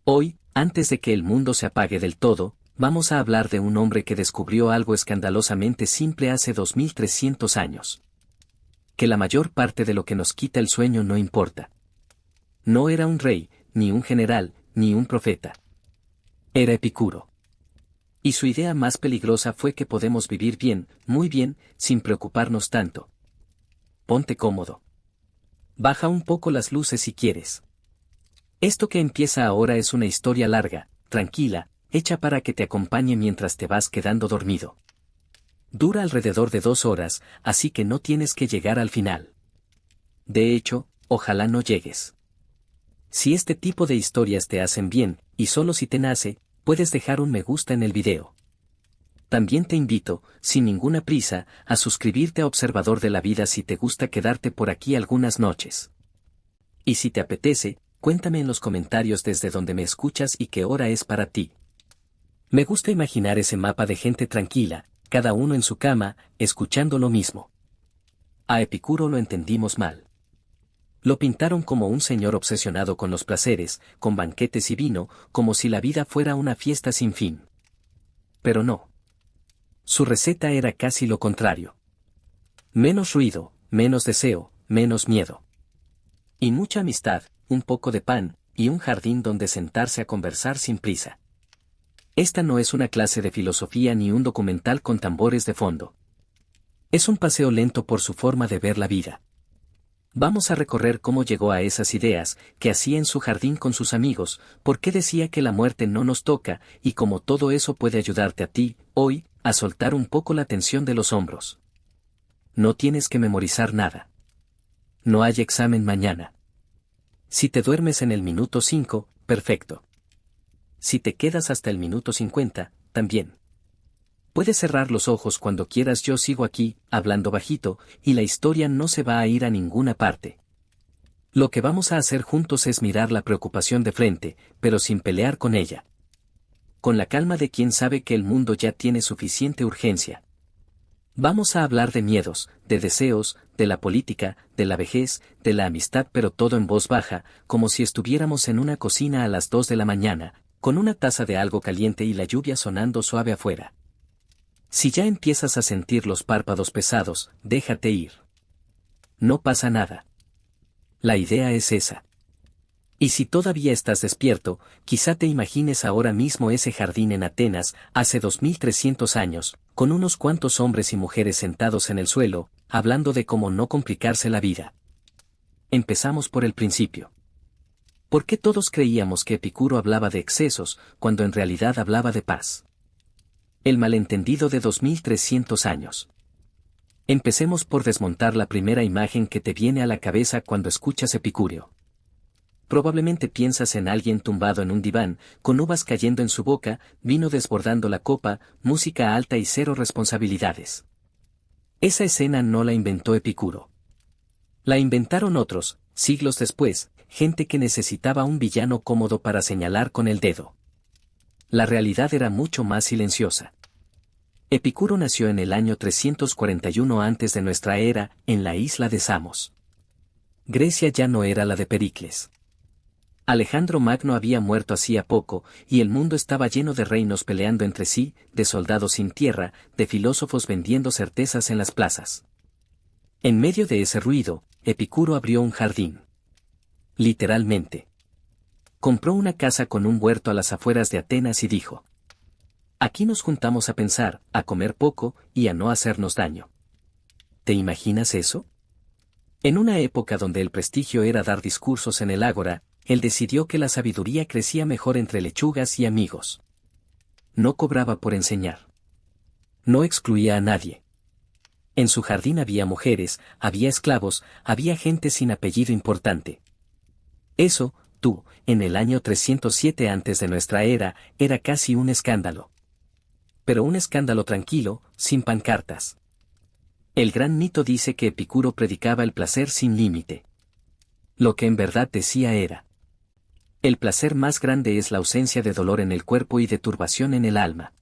Hoy, antes de que el mundo se apague del todo, vamos a hablar de un hombre que descubrió algo escandalosamente simple hace 2300 años. Que la mayor parte de lo que nos quita el sueño no importa. No era un rey, ni un general, ni un profeta. Era Epicuro. Y su idea más peligrosa fue que podemos vivir bien, muy bien, sin preocuparnos tanto. Ponte cómodo. Baja un poco las luces si quieres. Esto que empieza ahora es una historia larga, tranquila, hecha para que te acompañe mientras te vas quedando dormido. Dura alrededor de 2 horas, así que no tienes que llegar al final. De hecho, ojalá no llegues. Si este tipo de historias te hacen bien, y solo si te nace, puedes dejar un me gusta en el video. También te invito, sin ninguna prisa, a suscribirte a Observador de la Vida si te gusta quedarte por aquí algunas noches. Y si te apetece, cuéntame en los comentarios desde donde me escuchas y qué hora es para ti. Me gusta imaginar ese mapa de gente tranquila, cada uno en su cama, escuchando lo mismo. A Epicuro lo entendimos mal. Lo pintaron como un señor obsesionado con los placeres, con banquetes y vino, como si la vida fuera una fiesta sin fin. Pero no. Su receta era casi lo contrario. Menos ruido, menos deseo, menos miedo. Y mucha amistad, un poco de pan, y un jardín donde sentarse a conversar sin prisa. Esta no es una clase de filosofía ni un documental con tambores de fondo. Es un paseo lento por su forma de ver la vida. Vamos a recorrer cómo llegó a esas ideas, qué hacía en su jardín con sus amigos, por qué decía que la muerte no nos toca, y cómo todo eso puede ayudarte a ti, hoy, a soltar un poco la tensión de los hombros. No tienes que memorizar nada. No hay examen mañana. Si te duermes en el minuto 5, perfecto. Si te quedas hasta el minuto 50, también. Puedes cerrar los ojos cuando quieras, yo sigo aquí, hablando bajito, y la historia no se va a ir a ninguna parte. Lo que vamos a hacer juntos es mirar la preocupación de frente, pero sin pelear con ella. Con la calma de quien sabe que el mundo ya tiene suficiente urgencia. Vamos a hablar de miedos, de deseos, de la política, de la vejez, de la amistad, pero todo en voz baja, como si estuviéramos en una cocina a las 2 de la mañana, con una taza de algo caliente y la lluvia sonando suave afuera. Si ya empiezas a sentir los párpados pesados, déjate ir. No pasa nada. La idea es esa. Y si todavía estás despierto, quizá te imagines ahora mismo ese jardín en Atenas, hace 2300 años, con unos cuantos hombres y mujeres sentados en el suelo, hablando de cómo no complicarse la vida. Empezamos por el principio. ¿Por qué todos creíamos que Epicuro hablaba de excesos, cuando en realidad hablaba de paz? El malentendido de 2300 años. Empecemos por desmontar la primera imagen que te viene a la cabeza cuando escuchas Epicúreo. Probablemente piensas en alguien tumbado en un diván, con uvas cayendo en su boca, vino desbordando la copa, música alta y cero responsabilidades. Esa escena no la inventó Epicuro. La inventaron otros, siglos después, gente que necesitaba un villano cómodo para señalar con el dedo. La realidad era mucho más silenciosa. Epicuro nació en el año 341 antes de nuestra era, en la isla de Samos. Grecia ya no era la de Pericles. Alejandro Magno había muerto hacía poco, y el mundo estaba lleno de reinos peleando entre sí, de soldados sin tierra, de filósofos vendiendo certezas en las plazas. En medio de ese ruido, Epicuro abrió un jardín. Literalmente. Compró una casa con un huerto a las afueras de Atenas y dijo: aquí nos juntamos a pensar, a comer poco, y a no hacernos daño. ¿Te imaginas eso? En una época donde el prestigio era dar discursos en el ágora, él decidió que la sabiduría crecía mejor entre lechugas y amigos. No cobraba por enseñar. No excluía a nadie. En su jardín había mujeres, había esclavos, había gente sin apellido importante. Eso, tú, en el año 307 antes de nuestra era, era casi un escándalo. Pero un escándalo tranquilo, sin pancartas. El gran mito dice que Epicuro predicaba el placer sin límite. Lo que en verdad decía era: el placer más grande es la ausencia de dolor en el cuerpo y de turbación en el alma.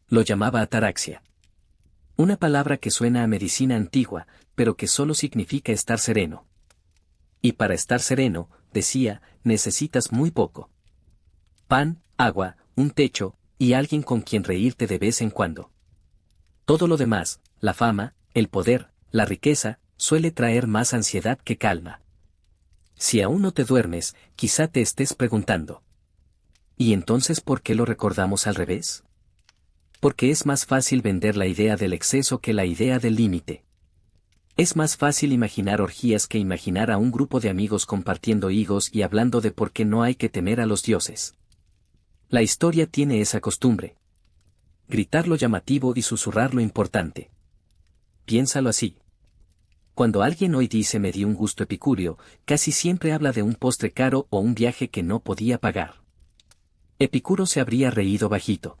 Lo llamaba ataraxia. Una palabra que suena a medicina antigua, pero que solo significa estar sereno. Y para estar sereno, decía, necesitas muy poco. pan, agua, un techo, y alguien con quien reírte de vez en cuando. Todo lo demás, la fama, el poder, la riqueza, suele traer más ansiedad que calma. Si aún no te duermes, quizá te estés preguntando. ¿Y entonces por qué lo recordamos al revés? Porque es más fácil vender la idea del exceso que la idea del límite. Es más fácil imaginar orgías que imaginar a un grupo de amigos compartiendo higos y hablando de por qué no hay que temer a los dioses. La historia tiene esa costumbre. Gritar lo llamativo y susurrar lo importante. Piénsalo así. Cuando alguien hoy dice me di un gusto epicúreo, casi siempre habla de un postre caro o un viaje que no podía pagar. Epicuro se habría reído bajito.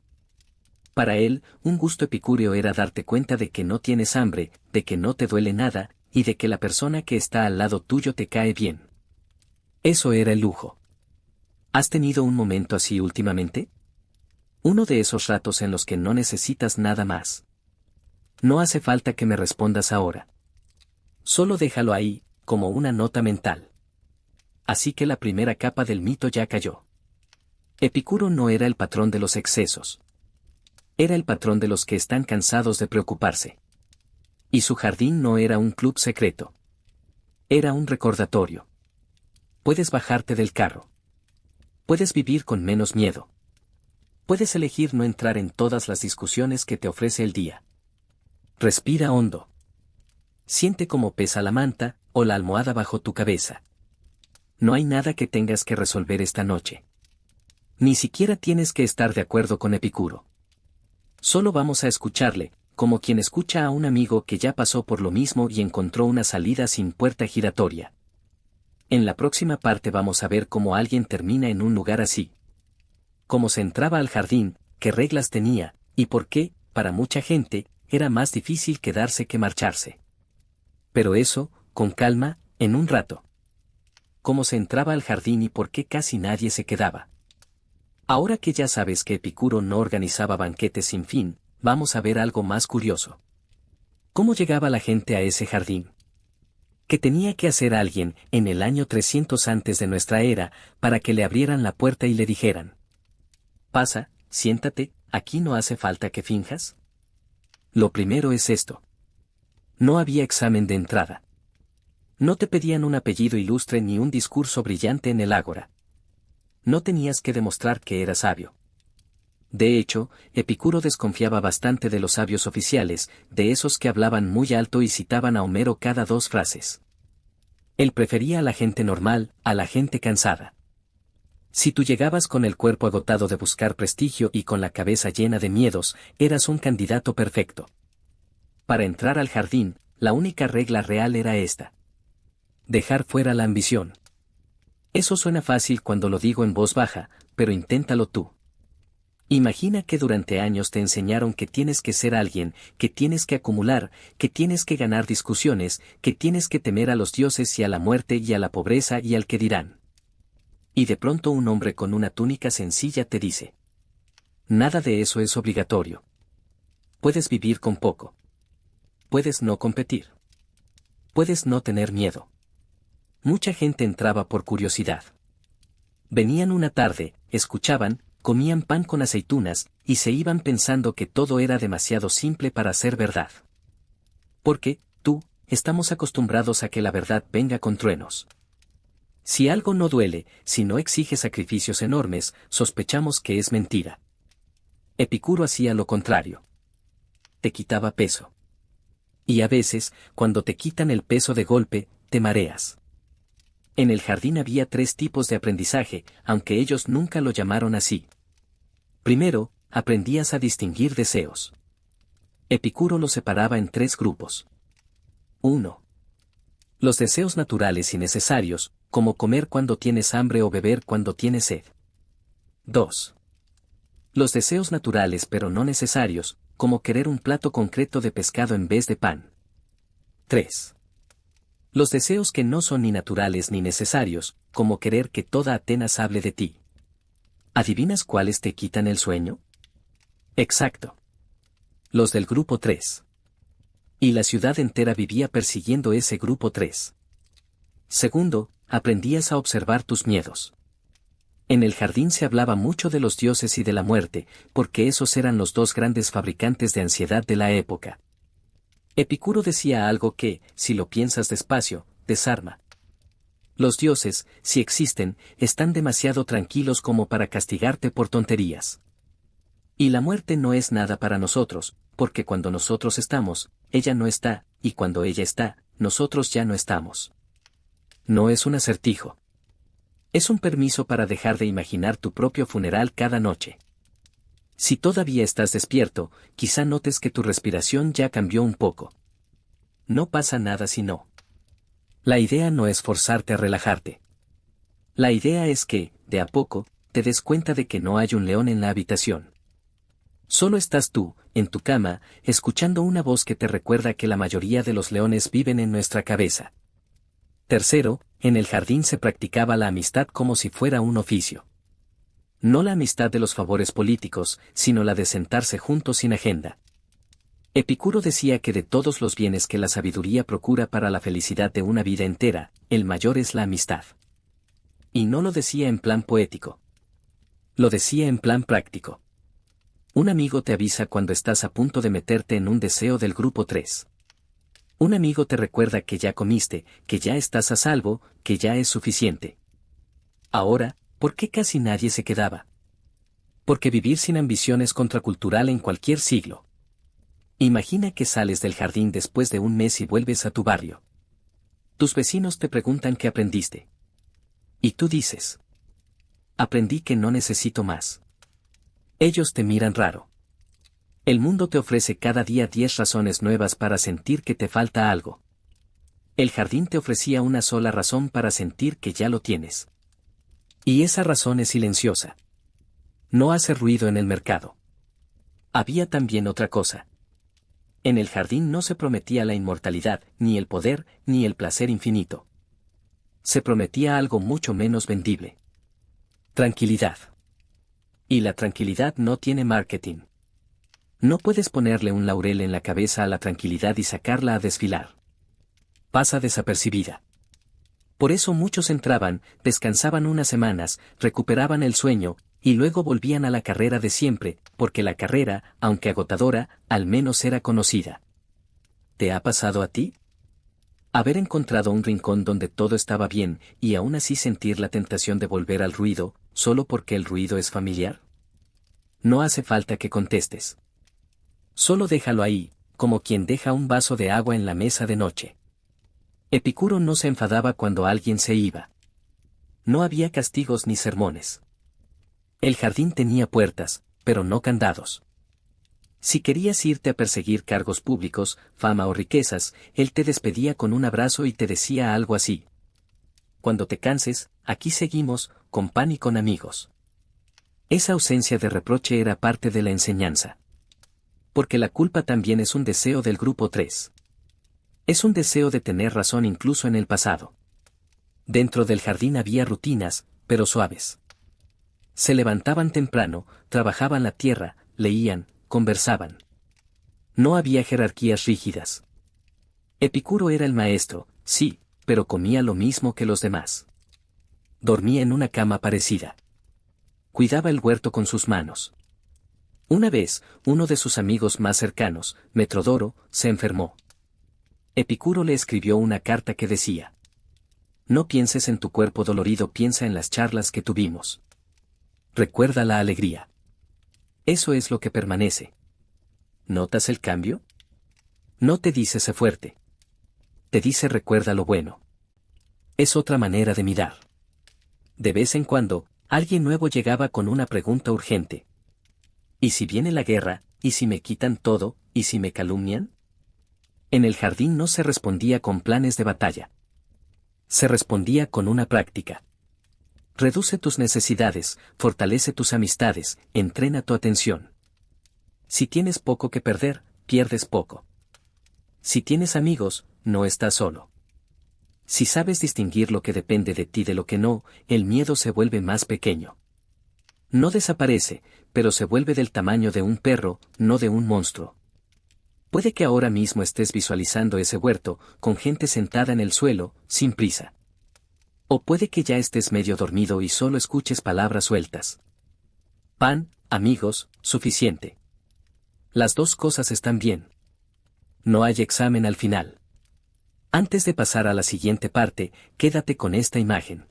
Para él, un gusto epicúreo era darte cuenta de que no tienes hambre, de que no te duele nada, y de que la persona que está al lado tuyo te cae bien. Eso era el lujo. ¿Has tenido un momento así últimamente? Uno de esos ratos en los que no necesitas nada más. No hace falta que me respondas ahora. Solo déjalo ahí, como una nota mental. Así que la primera capa del mito ya cayó. Epicuro no era el patrón de los excesos. Era el patrón de los que están cansados de preocuparse. Y su jardín no era un club secreto. Era un recordatorio. Puedes bajarte del carro. Puedes vivir con menos miedo. Puedes elegir no entrar en todas las discusiones que te ofrece el día. Respira hondo. Siente cómo pesa la manta o la almohada bajo tu cabeza. No hay nada que tengas que resolver esta noche. Ni siquiera tienes que estar de acuerdo con Epicuro. Solo vamos a escucharle, como quien escucha a un amigo que ya pasó por lo mismo y encontró una salida sin puerta giratoria. En la próxima parte vamos a ver cómo alguien termina en un lugar así. Cómo se entraba al jardín, qué reglas tenía, y por qué, para mucha gente, era más difícil quedarse que marcharse. Pero eso, con calma, en un rato. Cómo se entraba al jardín y por qué casi nadie se quedaba. Ahora que ya sabes que Epicuro no organizaba banquetes sin fin, vamos a ver algo más curioso. ¿Cómo llegaba la gente a ese jardín? ¿Qué tenía que hacer alguien, en el año 300 antes de nuestra era, para que le abrieran la puerta y le dijeran: pasa, siéntate, aquí no hace falta que finjas? Lo primero es esto. No había examen de entrada. No te pedían un apellido ilustre ni un discurso brillante en el ágora. No tenías que demostrar que eras sabio. De hecho, Epicuro desconfiaba bastante de los sabios oficiales, de esos que hablaban muy alto y citaban a Homero cada 2 frases. Él prefería a la gente normal, a la gente cansada. Si tú llegabas con el cuerpo agotado de buscar prestigio y con la cabeza llena de miedos, eras un candidato perfecto. Para entrar al jardín, la única regla real era esta: dejar fuera la ambición. Eso suena fácil cuando lo digo en voz baja, pero inténtalo tú. Imagina que durante años te enseñaron que tienes que ser alguien, que tienes que acumular, que tienes que ganar discusiones, que tienes que temer a los dioses y a la muerte y a la pobreza y al que dirán. Y de pronto un hombre con una túnica sencilla te dice: nada de eso es obligatorio. Puedes vivir con poco. Puedes no competir. Puedes no tener miedo. Mucha gente entraba por curiosidad. Venían una tarde, escuchaban, comían pan con aceitunas, y se iban pensando que todo era demasiado simple para ser verdad. Porque, estamos acostumbrados a que la verdad venga con truenos. Si algo no duele, si no exige sacrificios enormes, sospechamos que es mentira. Epicuro hacía lo contrario. Te quitaba peso. Y a veces, cuando te quitan el peso de golpe, te mareas. En el jardín había 3 tipos de aprendizaje, aunque ellos nunca lo llamaron así. Primero, aprendías a distinguir deseos. Epicuro los separaba en 3 grupos. 1. Los deseos naturales y necesarios, como comer cuando tienes hambre o beber cuando tienes sed. 2. Los deseos naturales pero no necesarios, como querer un plato concreto de pescado en vez de pan. 3. Los deseos que no son ni naturales ni necesarios, como querer que toda Atenas hable de ti. ¿Adivinas cuáles te quitan el sueño? Exacto. Los del grupo 3. Y la ciudad entera vivía persiguiendo ese grupo 3. Segundo, aprendías a observar tus miedos. En el jardín se hablaba mucho de los dioses y de la muerte, porque esos eran los dos grandes fabricantes de ansiedad de la época. Epicuro decía algo que, si lo piensas despacio, desarma. Los dioses, si existen, están demasiado tranquilos como para castigarte por tonterías. Y la muerte no es nada para nosotros, porque cuando nosotros estamos, ella no está, y cuando ella está, nosotros ya no estamos. No es un acertijo. Es un permiso para dejar de imaginar tu propio funeral cada noche. Si todavía estás despierto, quizá notes que tu respiración ya cambió un poco. No pasa nada si no. La idea no es forzarte a relajarte. La idea es que, de a poco, te des cuenta de que no hay un león en la habitación. Solo estás tú, en tu cama, escuchando una voz que te recuerda que la mayoría de los leones viven en nuestra cabeza. Tercero, en el jardín se practicaba la amistad como si fuera un oficio. No la amistad de los favores políticos, sino la de sentarse juntos sin agenda. Epicuro decía que de todos los bienes que la sabiduría procura para la felicidad de una vida entera, el mayor es la amistad. Y no lo decía en plan poético. Lo decía en plan práctico. Un amigo te avisa cuando estás a punto de meterte en un deseo del grupo 3. Un amigo te recuerda que ya comiste, que ya estás a salvo, que ya es suficiente. Ahora, ¿por qué casi nadie se quedaba? Porque vivir sin ambición es contracultural en cualquier siglo. Imagina que sales del jardín después de un mes y vuelves a tu barrio. Tus vecinos te preguntan qué aprendiste. Y tú dices: aprendí que no necesito más. Ellos te miran raro. El mundo te ofrece cada día 10 razones nuevas para sentir que te falta algo. El jardín te ofrecía una sola razón para sentir que ya lo tienes. Y esa razón es silenciosa. No hace ruido en el mercado. Había también otra cosa. En el jardín no se prometía la inmortalidad, ni el poder, ni el placer infinito. Se prometía algo mucho menos vendible. Tranquilidad. Y la tranquilidad no tiene marketing. No puedes ponerle un laurel en la cabeza a la tranquilidad y sacarla a desfilar. Pasa desapercibida. Por eso muchos entraban, descansaban unas semanas, recuperaban el sueño, y luego volvían a la carrera de siempre, porque la carrera, aunque agotadora, al menos era conocida. ¿Te ha pasado a ti? Haber encontrado un rincón donde todo estaba bien, y aún así sentir la tentación de volver al ruido, solo porque el ruido es familiar. No hace falta que contestes. Solo déjalo ahí, como quien deja un vaso de agua en la mesa de noche. Epicuro no se enfadaba cuando alguien se iba. No había castigos ni sermones. El jardín tenía puertas, pero no candados. Si querías irte a perseguir cargos públicos, fama o riquezas, él te despedía con un abrazo y te decía algo así: cuando te canses, aquí seguimos, con pan y con amigos. Esa ausencia de reproche era parte de la enseñanza. Porque la culpa también es un deseo del grupo 3. Es un deseo de tener razón incluso en el pasado. Dentro del jardín había rutinas, pero suaves. Se levantaban temprano, trabajaban la tierra, leían, conversaban. No había jerarquías rígidas. Epicuro era el maestro, sí, pero comía lo mismo que los demás. Dormía en una cama parecida. Cuidaba el huerto con sus manos. Una vez, uno de sus amigos más cercanos, Metrodoro, se enfermó. Epicuro le escribió una carta que decía: no pienses en tu cuerpo dolorido, piensa en las charlas que tuvimos. Recuerda la alegría. Eso es lo que permanece. ¿Notas el cambio? No te dice sé fuerte. Te dice recuerda lo bueno. Es otra manera de mirar. De vez en cuando, alguien nuevo llegaba con una pregunta urgente. ¿Y si viene la guerra? ¿Y si me quitan todo? ¿Y si me calumnian? En el jardín no se respondía con planes de batalla. Se respondía con una práctica. Reduce tus necesidades, fortalece tus amistades, entrena tu atención. Si tienes poco que perder, pierdes poco. Si tienes amigos, no estás solo. Si sabes distinguir lo que depende de ti de lo que no, el miedo se vuelve más pequeño. No desaparece, pero se vuelve del tamaño de un perro, no de un monstruo. Puede que ahora mismo estés visualizando ese huerto, con gente sentada en el suelo, sin prisa. O puede que ya estés medio dormido y solo escuches palabras sueltas. Pan, amigos, suficiente. Las dos cosas están bien. No hay examen al final. Antes de pasar a la siguiente parte, quédate con esta imagen.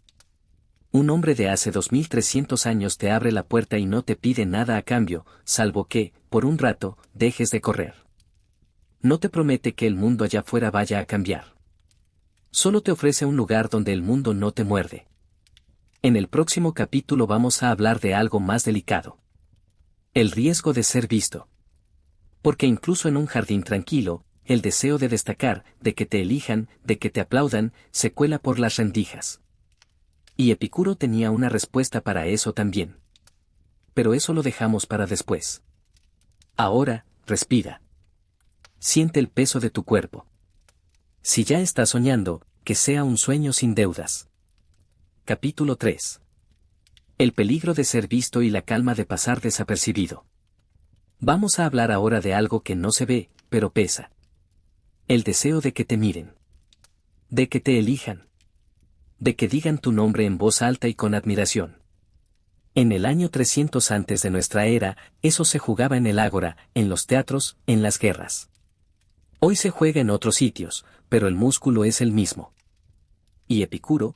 Un hombre de hace 2300 años te abre la puerta y no te pide nada a cambio, salvo que, por un rato, dejes de correr. No te promete que el mundo allá afuera vaya a cambiar. Solo te ofrece un lugar donde el mundo no te muerde. En el próximo capítulo vamos a hablar de algo más delicado. El riesgo de ser visto. Porque incluso en un jardín tranquilo, el deseo de destacar, de que te elijan, de que te aplaudan, se cuela por las rendijas. Y Epicuro tenía una respuesta para eso también. Pero eso lo dejamos para después. Ahora, respira. Siente el peso de tu cuerpo. Si ya estás soñando, que sea un sueño sin deudas. Capítulo 3. El peligro de ser visto y la calma de pasar desapercibido. Vamos a hablar ahora de algo que no se ve, pero pesa. El deseo de que te miren. De que te elijan. De que digan tu nombre en voz alta y con admiración. En el año 300 antes de nuestra era, eso se jugaba en el ágora, en los teatros, en las guerras. Hoy se juega en otros sitios, pero el músculo es el mismo. Y Epicuro,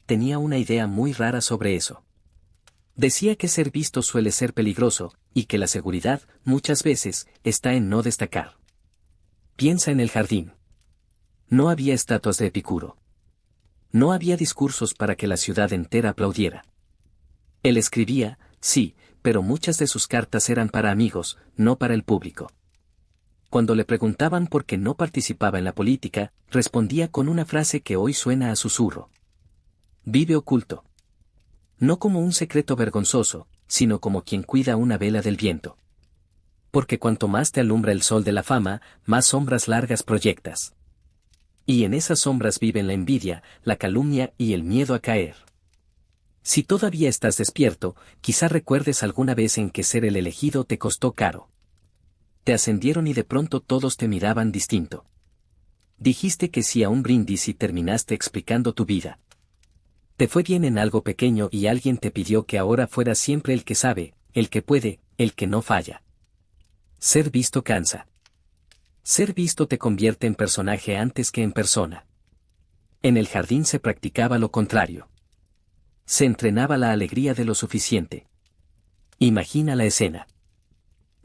tenía una idea muy rara sobre eso. Decía que ser visto suele ser peligroso, y que la seguridad, muchas veces, está en no destacar. Piensa en el jardín. No había estatuas de Epicuro. No había discursos para que la ciudad entera aplaudiera. Él escribía, sí, pero muchas de sus cartas eran para amigos, no para el público. Cuando le preguntaban por qué no participaba en la política, respondía con una frase que hoy suena a susurro. Vive oculto. No como un secreto vergonzoso, sino como quien cuida una vela del viento. Porque cuanto más te alumbra el sol de la fama, más sombras largas proyectas. Y en esas sombras viven la envidia, la calumnia y el miedo a caer. Si todavía estás despierto, quizá recuerdes alguna vez en que ser el elegido te costó caro. Te ascendieron y de pronto todos te miraban distinto. Dijiste que sí a un brindis y terminaste explicando tu vida. Te fue bien en algo pequeño y alguien te pidió que ahora fueras siempre el que sabe, el que puede, el que no falla. Ser visto cansa. Ser visto te convierte en personaje antes que en persona. En el jardín se practicaba lo contrario. Se entrenaba la alegría de lo suficiente. Imagina la escena.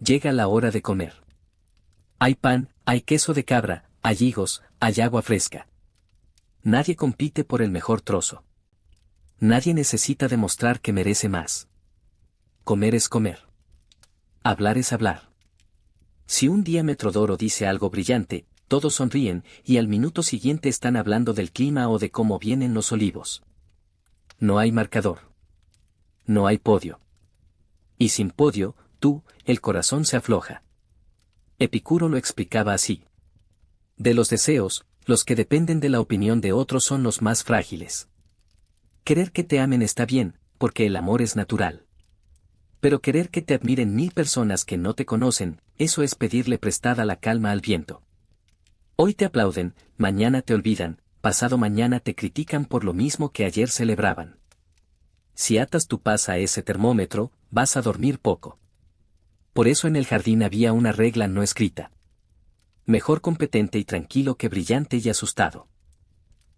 Llega la hora de comer. Hay pan, hay queso de cabra, hay higos, hay agua fresca. Nadie compite por el mejor trozo. Nadie necesita demostrar que merece más. Comer es comer. Hablar es hablar. Si un día Metrodoro dice algo brillante, todos sonríen, y al minuto siguiente están hablando del clima o de cómo vienen los olivos. No hay marcador. No hay podio. Y sin podio, el corazón se afloja. Epicuro lo explicaba así. De los deseos, los que dependen de la opinión de otros son los más frágiles. Querer que te amen está bien, porque el amor es natural. Pero querer que te admiren 1000 personas que no te conocen, eso es pedirle prestada la calma al viento. Hoy te aplauden, mañana te olvidan, pasado mañana te critican por lo mismo que ayer celebraban. Si atas tu paz a ese termómetro, vas a dormir poco. Por eso en el jardín había una regla no escrita. Mejor competente y tranquilo que brillante y asustado.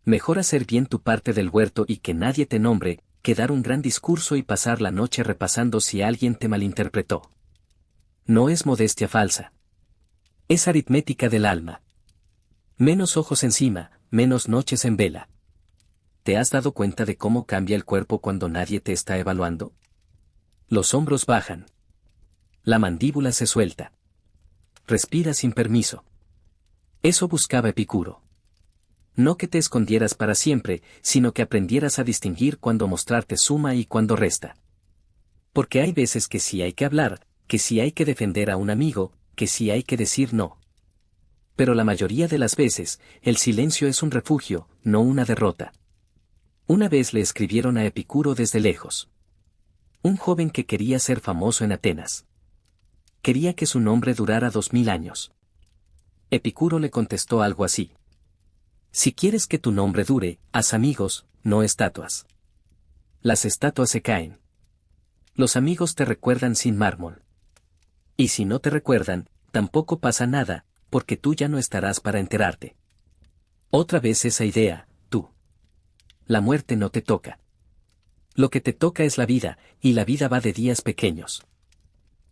Mejor hacer bien tu parte del huerto y que nadie te nombre, que dar un gran discurso y pasar la noche repasando si alguien te malinterpretó. No es modestia falsa. Es aritmética del alma. Menos ojos encima, menos noches en vela. ¿Te has dado cuenta de cómo cambia el cuerpo cuando nadie te está evaluando? Los hombros bajan. La mandíbula se suelta. Respira sin permiso. Eso buscaba Epicuro. No que te escondieras para siempre, sino que aprendieras a distinguir cuando mostrarte suma y cuando resta. Porque hay veces que sí hay que hablar, que sí hay que defender a un amigo, que sí hay que decir no. Pero la mayoría de las veces, el silencio es un refugio, no una derrota. Una vez le escribieron a Epicuro desde lejos. Un joven que quería ser famoso en Atenas. Quería que su nombre durara 2000 años. Epicuro le contestó algo así. Si quieres que tu nombre dure, haz amigos, no estatuas. Las estatuas se caen. Los amigos te recuerdan sin mármol. Y si no te recuerdan, tampoco pasa nada, porque tú ya no estarás para enterarte. Otra vez esa idea, tú. La muerte no te toca. Lo que te toca es la vida, y la vida va de días pequeños.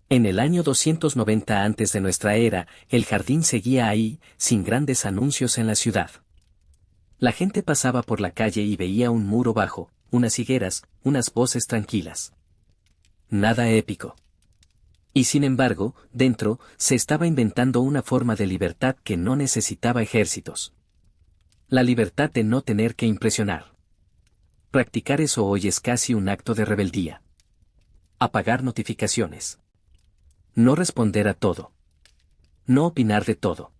En el año 290 antes de nuestra era, el jardín seguía ahí, sin grandes anuncios en la ciudad. La gente pasaba por la calle y veía un muro bajo, unas higueras, unas voces tranquilas. Nada épico. Y sin embargo, dentro, se estaba inventando una forma de libertad que no necesitaba ejércitos. La libertad de no tener que impresionar. Practicar eso hoy es casi un acto de rebeldía. Apagar notificaciones. No responder a todo. No opinar de todo.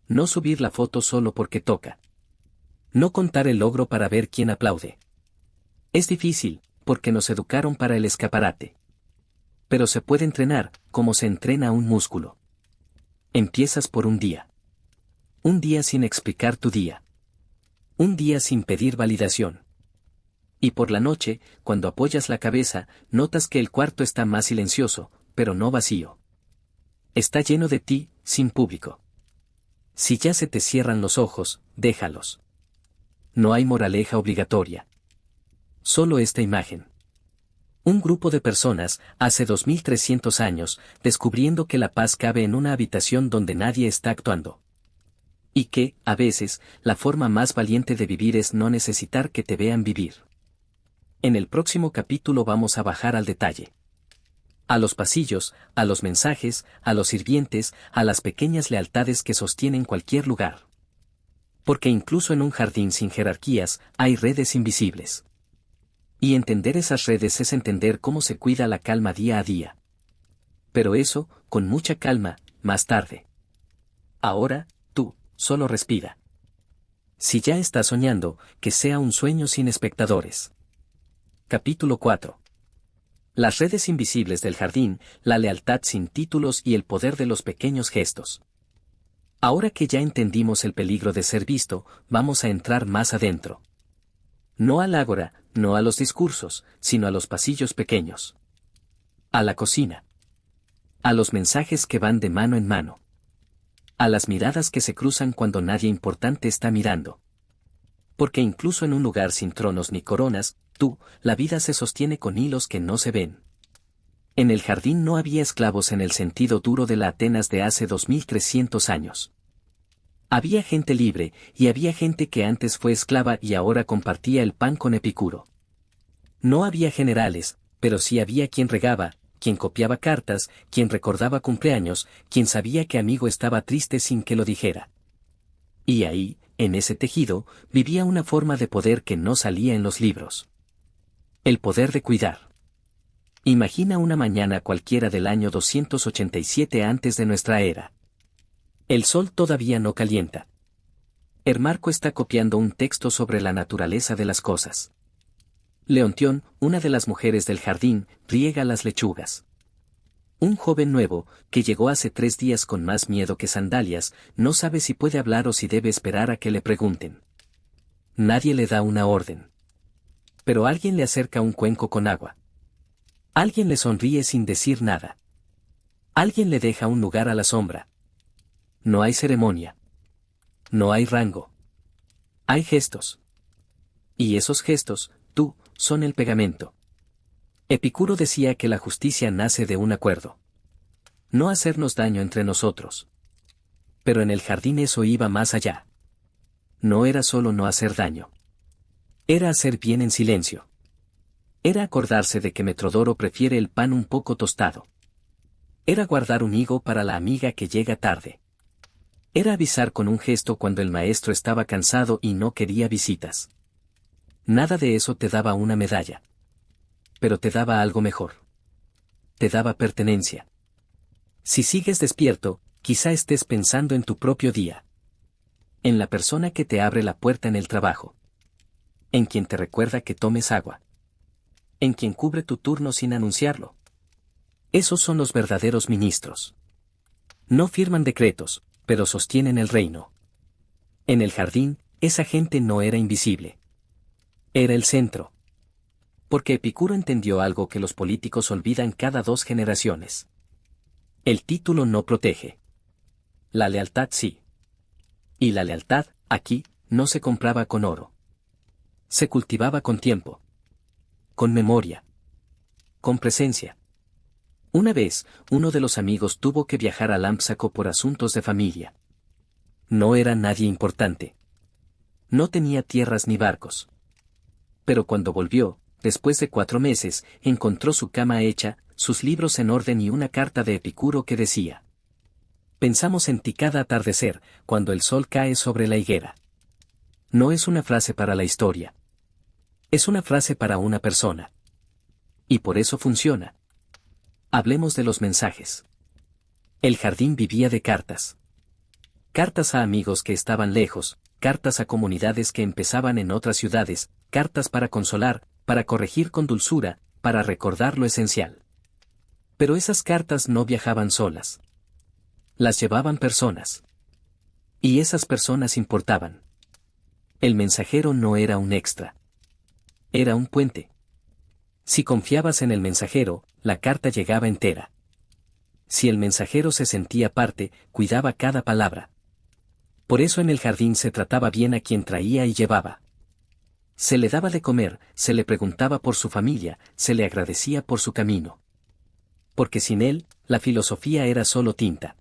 No subir la foto solo porque toca. No contar el logro para ver quién aplaude. Es difícil, porque nos educaron para el escaparate. Pero se puede entrenar, como se entrena un músculo. Empiezas por un día. Un día sin explicar tu día. Un día sin pedir validación. Y por la noche, cuando apoyas la cabeza, notas que el cuarto está más silencioso, pero no vacío. Está lleno de ti, sin público. Si ya se te cierran los ojos, déjalos. No hay moraleja obligatoria. Solo esta imagen. Un grupo de personas, hace 2300 años, descubriendo que la paz cabe en una habitación donde nadie está actuando. Y que, a veces, la forma más valiente de vivir es no necesitar que te vean vivir. En el próximo capítulo vamos a bajar al detalle. A los pasillos, a los mensajes, a los sirvientes, a las pequeñas lealtades que sostienen cualquier lugar. Porque incluso en un jardín sin jerarquías, hay redes invisibles. Y entender esas redes es entender cómo se cuida la calma día a día. Pero eso, con mucha calma, más tarde. Ahora, tú, solo respira. Si ya estás soñando, que sea un sueño sin espectadores. Capítulo 4. Las redes invisibles del jardín, la lealtad sin títulos y el poder de los pequeños gestos. Ahora que ya entendimos el peligro de ser visto, vamos a entrar más adentro. No al ágora, no a los discursos, sino a los pasillos pequeños. A la cocina. A los mensajes que van de mano en mano. A las miradas que se cruzan cuando nadie importante está mirando. Porque incluso en un lugar sin tronos ni coronas, la vida se sostiene con hilos que no se ven. En el jardín no había esclavos en el sentido duro de la Atenas de hace 2300 años. Había gente libre, y había gente que antes fue esclava y ahora compartía el pan con Epicuro. No había generales, pero sí había quien regaba, quien copiaba cartas, quien recordaba cumpleaños, quien sabía que amigo estaba triste sin que lo dijera. Y ahí, en ese tejido, vivía una forma de poder que no salía en los libros. El poder de cuidar. Imagina una mañana cualquiera del año 287 antes de nuestra era. El sol todavía no calienta. Ermarco está copiando un texto sobre la naturaleza de las cosas. Leontión, una de las mujeres del jardín, riega las lechugas. Un joven nuevo, que llegó hace 3 días con más miedo que sandalias, no sabe si puede hablar o si debe esperar a que le pregunten. Nadie le da una orden. Pero alguien le acerca un cuenco con agua. Alguien le sonríe sin decir nada. Alguien le deja un lugar a la sombra. No hay ceremonia. No hay rango. Hay gestos. Y esos gestos, son el pegamento. Epicuro decía que la justicia nace de un acuerdo. No hacernos daño entre nosotros. Pero en el jardín eso iba más allá. No era solo no hacer daño. Era hacer bien en silencio. Era acordarse de que Metrodoro prefiere el pan un poco tostado. Era guardar un higo para la amiga que llega tarde. Era avisar con un gesto cuando el maestro estaba cansado y no quería visitas. Nada de eso te daba una medalla. Pero te daba algo mejor. Te daba pertenencia. Si sigues despierto, quizá estés pensando en tu propio día. En la persona que te abre la puerta en el trabajo. En quien te recuerda que tomes agua. En quien cubre tu turno sin anunciarlo. Esos son los verdaderos ministros. No firman decretos, pero sostienen el reino. En el jardín, esa gente no era invisible. Era el centro. Porque Epicuro entendió algo que los políticos olvidan cada 2 generaciones. El título no protege. La lealtad sí. Y la lealtad, aquí, no se compraba con oro. Se cultivaba con tiempo. Con memoria. Con presencia. Una vez, uno de los amigos tuvo que viajar a Lámpsaco por asuntos de familia. No era nadie importante. No tenía tierras ni barcos. Pero cuando volvió, después de 4 meses, encontró su cama hecha, sus libros en orden y una carta de Epicuro que decía: pensamos en ti cada atardecer, cuando el sol cae sobre la higuera. No es una frase para la historia. Es una frase para una persona. Y por eso funciona. Hablemos de los mensajes. El jardín vivía de cartas. Cartas a amigos que estaban lejos, cartas a comunidades que empezaban en otras ciudades, cartas para consolar, para corregir con dulzura, para recordar lo esencial. Pero esas cartas no viajaban solas. Las llevaban personas. Y esas personas importaban. El mensajero no era un extra. Era un puente. Si confiabas en el mensajero, la carta llegaba entera. Si el mensajero se sentía parte, cuidaba cada palabra. Por eso en el jardín se trataba bien a quien traía y llevaba. Se le daba de comer, se le preguntaba por su familia, se le agradecía por su camino. Porque sin él, la filosofía era solo tinta.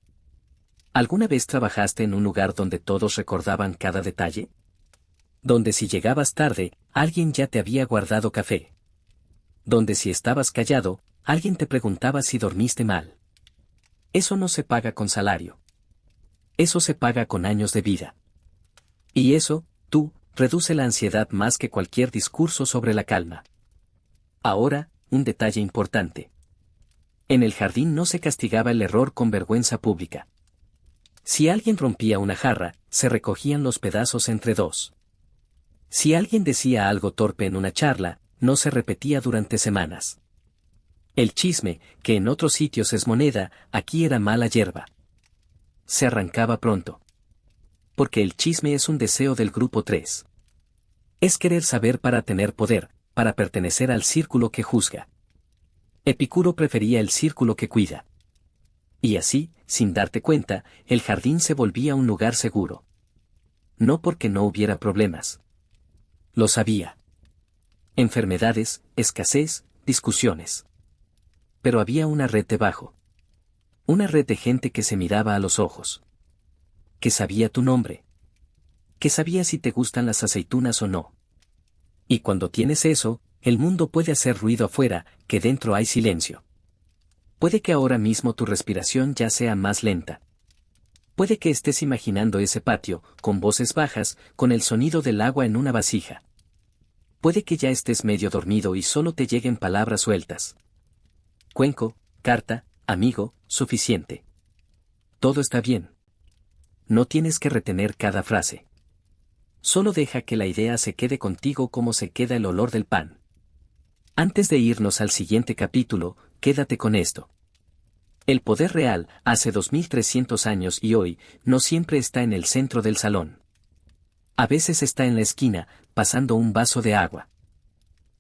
¿Alguna vez trabajaste en un lugar donde todos recordaban cada detalle? Donde si llegabas tarde, alguien ya te había guardado café. Donde si estabas callado, alguien te preguntaba si dormiste mal. Eso no se paga con salario. Eso se paga con años de vida. Y eso, tú, reduce la ansiedad más que cualquier discurso sobre la calma. Ahora, un detalle importante. En el jardín no se castigaba el error con vergüenza pública. Si alguien rompía una jarra, se recogían los pedazos entre 2. Si alguien decía algo torpe en una charla, no se repetía durante semanas. El chisme, que en otros sitios es moneda, aquí era mala hierba. Se arrancaba pronto. Porque el chisme es un deseo del grupo 3. Es querer saber para tener poder, para pertenecer al círculo que juzga. Epicuro prefería el círculo que cuida. Y así, sin darte cuenta, el jardín se volvía un lugar seguro. No porque no hubiera problemas. Los había. Enfermedades, escasez, discusiones. Pero había una red debajo. Una red de gente que se miraba a los ojos. Que sabía tu nombre. Que sabía si te gustan las aceitunas o no. Y cuando tienes eso, el mundo puede hacer ruido afuera, que dentro hay silencio. Puede que ahora mismo tu respiración ya sea más lenta. Puede que estés imaginando ese patio, con voces bajas, con el sonido del agua en una vasija. Puede que ya estés medio dormido y solo te lleguen palabras sueltas. Cuenco, carta, amigo, suficiente. Todo está bien. No tienes que retener cada frase. Solo deja que la idea se quede contigo como se queda el olor del pan. Antes de irnos al siguiente capítulo, quédate con esto. El poder real, hace 2300 años y hoy, no siempre está en el centro del salón. A veces está en la esquina, pasando un vaso de agua.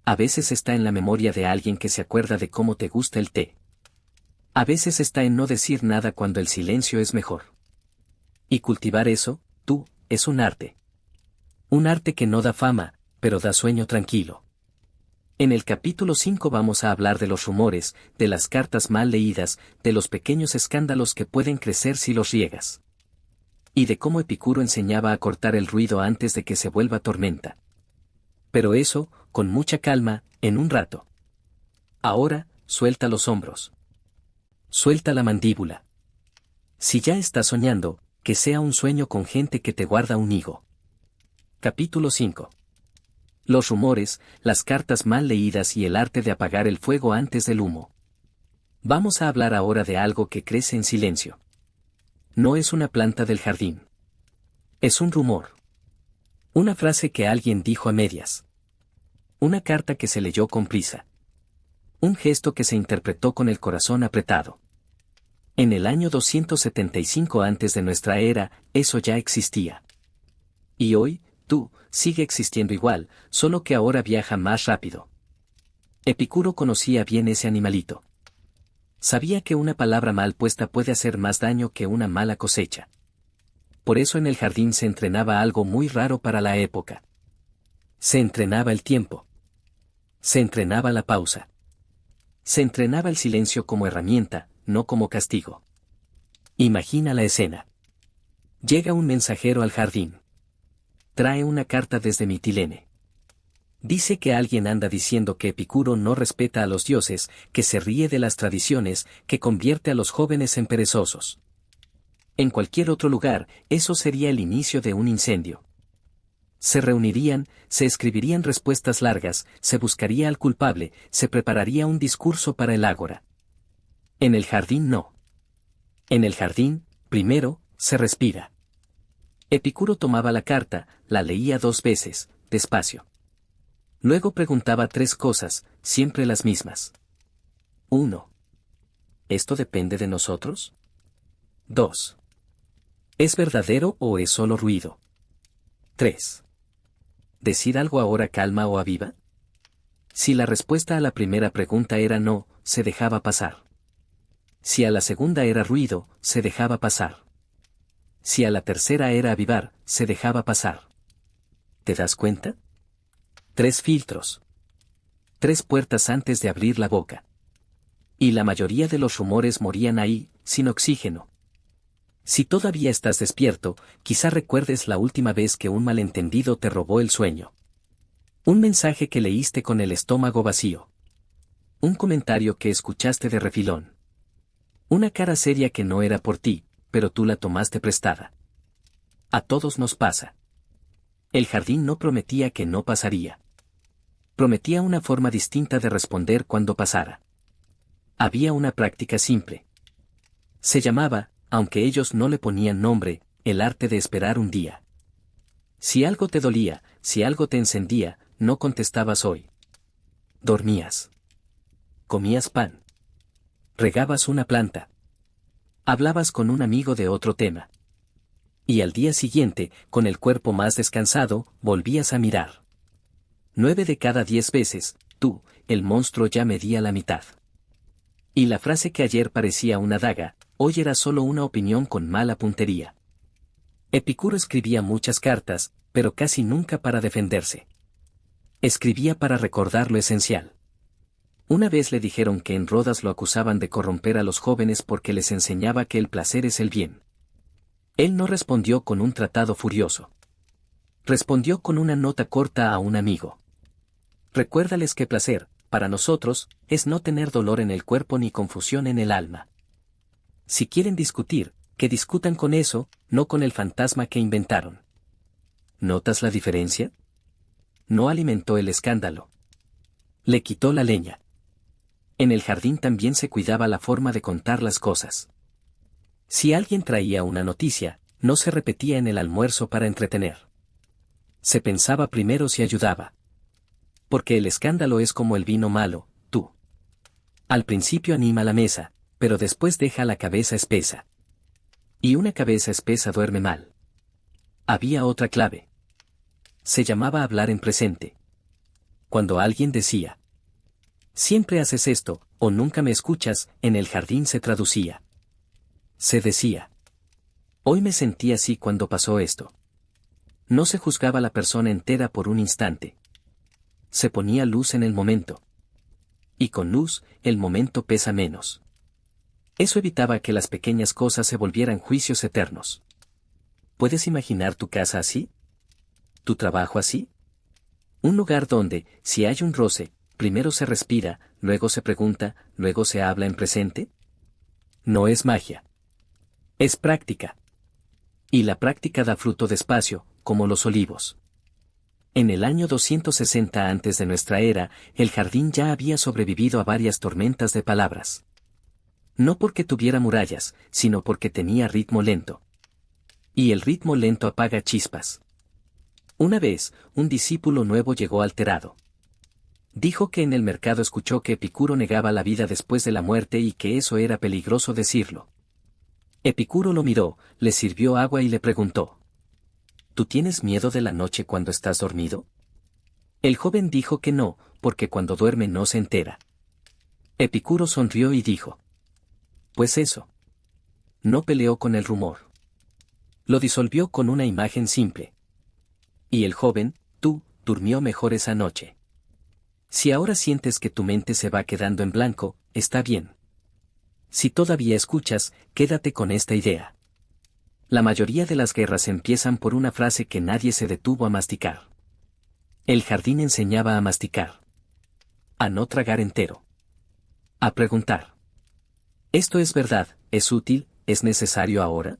A veces está en la memoria de alguien que se acuerda de cómo te gusta el té. A veces está en no decir nada cuando el silencio es mejor. Y cultivar eso, tú, es un arte. Un arte que no da fama, pero da sueño tranquilo. En el capítulo 5 vamos a hablar de los rumores, de las cartas mal leídas, de los pequeños escándalos que pueden crecer si los riegas. Y de cómo Epicuro enseñaba a cortar el ruido antes de que se vuelva tormenta. Pero eso, con mucha calma, en un rato. Ahora, suelta los hombros. Suelta la mandíbula. Si ya estás soñando, que sea un sueño con gente que te guarda un higo. Capítulo 5. Los rumores, las cartas mal leídas y el arte de apagar el fuego antes del humo. Vamos a hablar ahora de algo que crece en silencio. No es una planta del jardín. Es un rumor. Una frase que alguien dijo a medias. Una carta que se leyó con prisa. Un gesto que se interpretó con el corazón apretado. En el año 275 antes de nuestra era, eso ya existía. Y hoy, tú, sigue existiendo igual, solo que ahora viaja más rápido. Epicuro conocía bien ese animalito. Sabía que una palabra mal puesta puede hacer más daño que una mala cosecha. Por eso en el jardín se entrenaba algo muy raro para la época. Se entrenaba el tiempo. Se entrenaba la pausa. Se entrenaba el silencio como herramienta, no como castigo. Imagina la escena. Llega un mensajero al jardín. Trae una carta desde Mitilene. Dice que alguien anda diciendo que Epicuro no respeta a los dioses, que se ríe de las tradiciones, que convierte a los jóvenes en perezosos. En cualquier otro lugar, eso sería el inicio de un incendio. Se reunirían, se escribirían respuestas largas, se buscaría al culpable, se prepararía un discurso para el ágora. En el jardín no. En el jardín, primero, se respira. Epicuro tomaba la carta, la leía 2 veces, despacio. Luego preguntaba 3 cosas, siempre las mismas. 1. ¿Esto depende de nosotros? 2. ¿Es verdadero o es solo ruido? 3. ¿Decir algo ahora calma o aviva? Si la respuesta a la primera pregunta era no, se dejaba pasar. Si a la segunda era ruido, se dejaba pasar. Si a la tercera era avivar, se dejaba pasar. ¿Te das cuenta? 3 filtros. 3 puertas antes de abrir la boca. Y la mayoría de los rumores morían ahí, sin oxígeno. Si todavía estás despierto, quizá recuerdes la última vez que un malentendido te robó el sueño. Un mensaje que leíste con el estómago vacío. Un comentario que escuchaste de refilón. Una cara seria que no era por ti, pero tú la tomaste prestada. A todos nos pasa. El jardín no prometía que no pasaría. Prometía una forma distinta de responder cuando pasara. Había una práctica simple. Se llamaba, aunque ellos no le ponían nombre, el arte de esperar un día. Si algo te dolía, si algo te encendía, no contestabas hoy. Dormías. Comías pan. Regabas una planta. Hablabas con un amigo de otro tema. Y al día siguiente, con el cuerpo más descansado, volvías a mirar. 9 de cada 10 veces, tú, el monstruo ya medía la mitad. Y la frase que ayer parecía una daga, hoy era solo una opinión con mala puntería. Epicuro escribía muchas cartas, pero casi nunca para defenderse. Escribía para recordar lo esencial. Una vez le dijeron que en Rodas lo acusaban de corromper a los jóvenes porque les enseñaba que el placer es el bien. Él no respondió con un tratado furioso. Respondió con una nota corta a un amigo. Recuérdales que placer, para nosotros, es no tener dolor en el cuerpo ni confusión en el alma. Si quieren discutir, que discutan con eso, no con el fantasma que inventaron. ¿Notas la diferencia? No alimentó el escándalo. Le quitó la leña. En el jardín también se cuidaba la forma de contar las cosas. Si alguien traía una noticia, no se repetía en el almuerzo para entretener. Se pensaba primero si ayudaba. Porque el escándalo es como el vino malo, tú. Al principio anima la mesa, pero después deja la cabeza espesa. Y una cabeza espesa duerme mal. Había otra clave. Se llamaba hablar en presente. Cuando alguien decía, siempre haces esto, o nunca me escuchas, en el jardín se traducía. Se decía, hoy me sentí así cuando pasó esto. No se juzgaba la persona entera por un instante. Se ponía luz en el momento. Y con luz, el momento pesa menos. Eso evitaba que las pequeñas cosas se volvieran juicios eternos. ¿Puedes imaginar tu casa así? ¿Tu trabajo así? Un lugar donde, si hay un roce, primero se respira, luego se pregunta, luego se habla en presente. No es magia. Es práctica. Y la práctica da fruto despacio, como los olivos. En el año 260 antes de nuestra era, el jardín ya había sobrevivido a varias tormentas de palabras. No porque tuviera murallas, sino porque tenía ritmo lento. Y el ritmo lento apaga chispas. Una vez, un discípulo nuevo llegó alterado. Dijo que en el mercado escuchó que Epicuro negaba la vida después de la muerte y que eso era peligroso decirlo. Epicuro lo miró, le sirvió agua y le preguntó: ¿tú tienes miedo de la noche cuando estás dormido? El joven dijo que no, porque cuando duerme no se entera. Epicuro sonrió y dijo: pues eso. No peleó con el rumor. Lo disolvió con una imagen simple. Y el joven, tú, durmió mejor esa noche. Si ahora sientes que tu mente se va quedando en blanco, está bien. Si todavía escuchas, quédate con esta idea. La mayoría de las guerras empiezan por una frase que nadie se detuvo a masticar. El jardín enseñaba a masticar. A no tragar entero. A preguntar. ¿Esto es verdad, es útil, es necesario ahora?